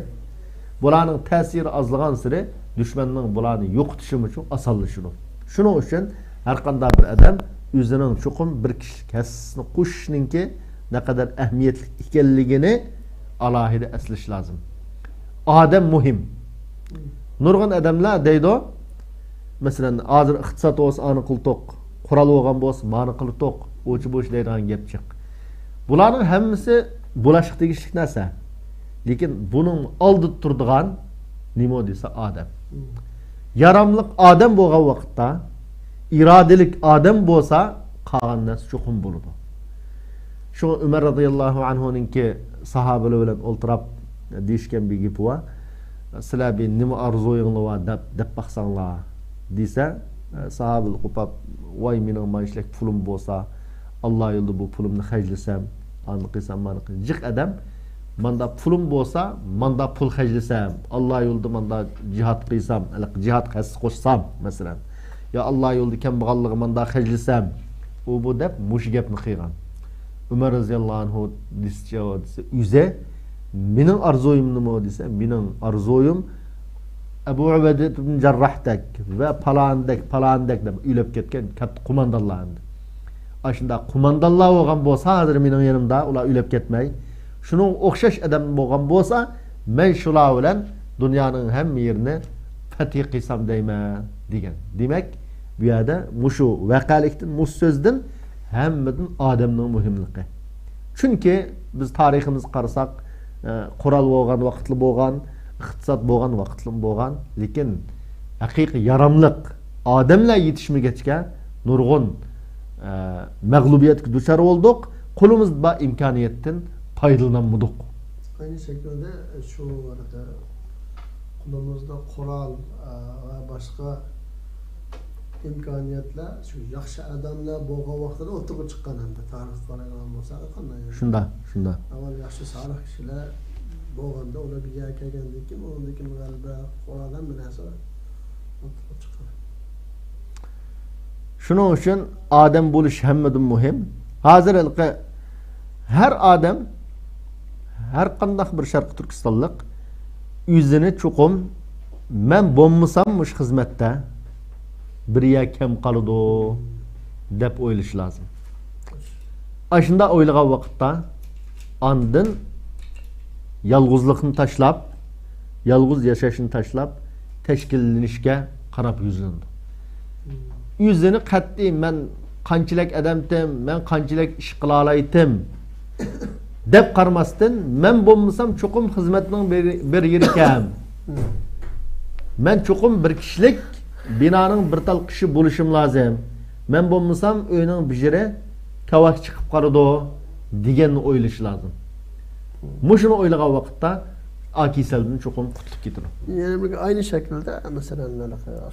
bularning ta'siri ozlagan sari dushmanning bularni yo'qotishi uchun osonlashadi. Shuning uchun har qanday bir odam o'zining cho'qim bir kishilik hassasini qo'shishninki naqadar ahamiyatli ekanligini alohida eslash lozim. Odam muhim. Nurg'un odamlar deydi, masalan, hozir iqtisod o'z ani qiltoq, qural bo'lgan bo'lsa, ma'ni qiltoq, o'chi bo'sh deydigan gap chiq. Bularning hammasi bo'lashib tegishlik narsa. Lekin buning oldida turadigan nima desa odam. Yaramliq odam bo'lgan vaqtda, irodalik odam bo'lsa, qolgan narsa cho'qim bo'ladi. Shu Umar radhiyallohu anhuninki sahobalar bilan o'ltirib deyishgan bir gapi bor. Sizlar bir nima arzuinglar bor deb baqsanglar desa, sahobalar qo'pab, voy mening maishlak pulim bo'lsa, Alloh yo'lida bu pulimni xarjlasam, ani qilsam, mana qilsam. Jiq odam manda pulim bo'lsa, manda pul xarjlasam, Alloh yo'lida manda jihad qilsam, jihad qasd qo'shsam, masalan. Ya Alloh yo'lida kambag'allig'i manda xarjlasam, u bu deb mush gapni qilgan. Umar radhiyallohu anhu desa, "Uze mening arzoyim nima desa, mening arzoyim Abu Ubayda ibn Jarrahdak va palandek deb uylab ketgan katta qo'mondonlarni. Ashunda qo'mondonlar bo'lgan bo'lsa, hozir mening yanimda ular uylab ketmay, shuning o'xshash odam bo'lgan bo'lsa, men shular bilan dunyoning hamma yerini fath qilsam deyman" degan. Demak, bu yerda mushu vaqalikdan, mush so'zdan hammadan odamning muhimligi. Chunki biz tariximizni qarasak, qural bo'lgan vaqtli bo'lgan, iqtisod bo'lgan vaqtli bo'lgan, lekin haqiqiy yaramliq odamlar yetishmagachga nurg'un mag'lubiyatga duchor bo'ldik, qo'limizda bor imkoniyatdan foydalanmadik. Aynı şekilde şu qo'limizda qural va boshqa imkoniyatlar shu yaxshi odamlar bo'lgan vaqtida o'tirib chiqqan hamda tarix qaraydigan bo'lsak qanday Shunda. avval yaxshi solih kishilar bo'lganda ular bir yerga kelgandan keyin undan keyin g'alaba qo'radan bir narsa o'tirib chiqqan. Shuning uchun odam bo'lish hammadan muhim. Hozir har odam har qanday bir sharq turkistonlik o'zini chuqum men bo'lmasam mush xizmatda bir yer kam qoladi deb o'ylash lozim. Ashunda o'ylagan vaqtda andin yolg'izlikni tashlab, yolg'iz yashashni tashlab tashkillanishga qarab yuzlandi. O'zini qat'iy men qanchalik odamdim, men qanchalik ish qila olaydim deb qaramasdan men bo'lmasam chuqum xizmatning bir yeri kam. Men chuqum bir kishilik binoning bir tal kishi bo'lishim lozim. Men bo'lmasam uyning bijiri kavak chiqib qoladi deganni o'ylash lozim. Mushuni o'ylagan vaqtda akisaldan chuqum qutulib ketadi. Yani aynı şekilde mesela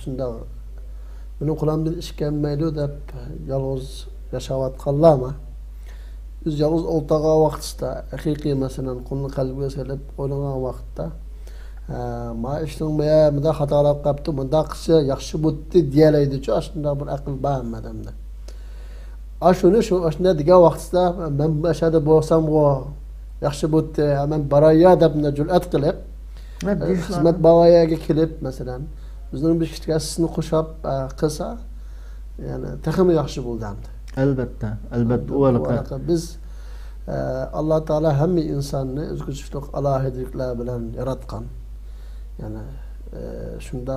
shunda buni qo'limdan ish kelmaydi deb yolg'iz yashayotganlarmi biz yolg'iz o'ltirgan vaqtda haqiqiy masalan qulni qalbiga solib o'ylagan vaqtda ma ishlamaya bunda xatolar qilibdi bunda qilsa yaxshi bo'ldi deyalaydi-ku shunda bir aql bormi odamda. Shuni degan vaqtda men ashada bo'lsam yaxshi bo'ldi men baraya deb jur'at qilib xizmat bavayaga kelib masalan bizning bir ishtigasini qo'shib qilsa yani texmi yaxshi bo'ldi hamda. Albatta biz Alloh taolo hamma insonni o'zgachilik alohidaliklar bilan yaratgan. Yani shunda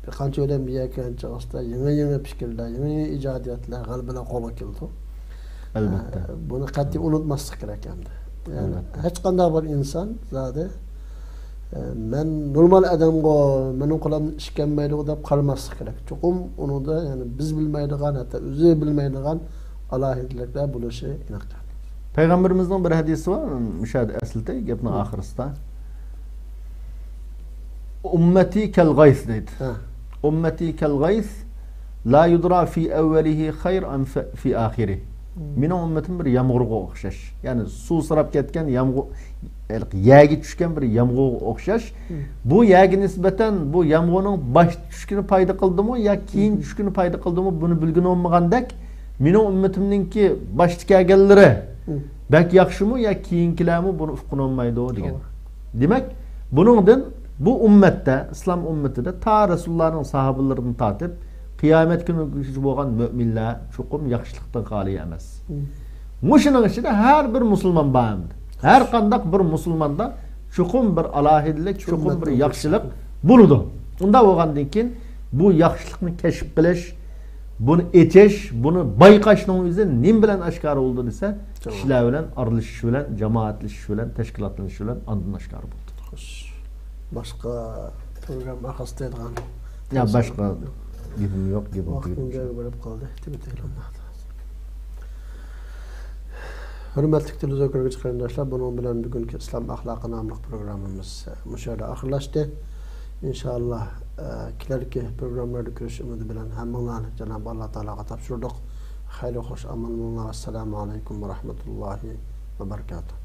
bir qancha o'ylam biyakancha ostda yangi fikrlar, yangi ijodiyatlar g'albalar qo'lga keldi. Albatta. Buni qat'iy unutmaslik kerak hamda. Yani hech qanday bir inson zodi men normal odamga mening qo'limdan ish kelmaydi deb qaramaslik kerak. Chuqum unida yani biz bilmaydigan hatto o'zi bilmaydigan alohidaliklar bo'lishi aniq. Payg'ambarimizning bir hadisi var, müşahede aslida gapning oxirisida. Ummati kal g'ays deydi. Ummati kal g'ays la yudra fi awwalihi khayr am fi akhirih. Mening ummatim bir yomg'irga o'xshash. Ya'ni suv sirab ketgan yomg'ir yagi tushgan bir yomg'irga o'xshash. Bu yagi nisbatan bu yomg'irning bosh tushkini paydo qildimi yo keyin tushkini paydo qildimi buni bilgin olmagandek mening ummatimningki boshda kelganlari bak yaxshimi yo keyingilarmi buni uqun olmaydi degan. Demak, buningdan bu ummatda, islom ummatida ta Rasulullohning sahobalaridan tortib qiyomat kuni bo'lgan mu'minlar chuqum yaxshilikdan xoli emas. Mushuning ichida har bir musulmon bor. Har qanday bir musulmonda chuqum bir alohidilik, chuqum bir yaxshilik bo'ladi. Unda bo'lgandan keyin bu yaxshilikni kashf qilish, buni etish, buni bayqashning o'zi nim bilan oshkor bo'ldi desa, kishilar bilan aralashish bilan, jamoatlashish bilan, tashkilotlanish bilan ondan oshkor bo'ldi. Boshqa program axastaydigan. Ya boshqa gapim yo'q, gapim vaqtimga bo'lib qoldi. Hurmatli televizor ko'ruvchi qarindoshlar, buning bilan bugungi islom axloqi nomli programmamiz mushada oxirlashdi. İnşallah kelarki programlarda görüşmek umidi bilan hammalarni Cenab-ı Allah Teala'ga topshirdik. Hayırlı hoş amal. Assalamu alaykum ve rahmetullahi ve berekatuhu.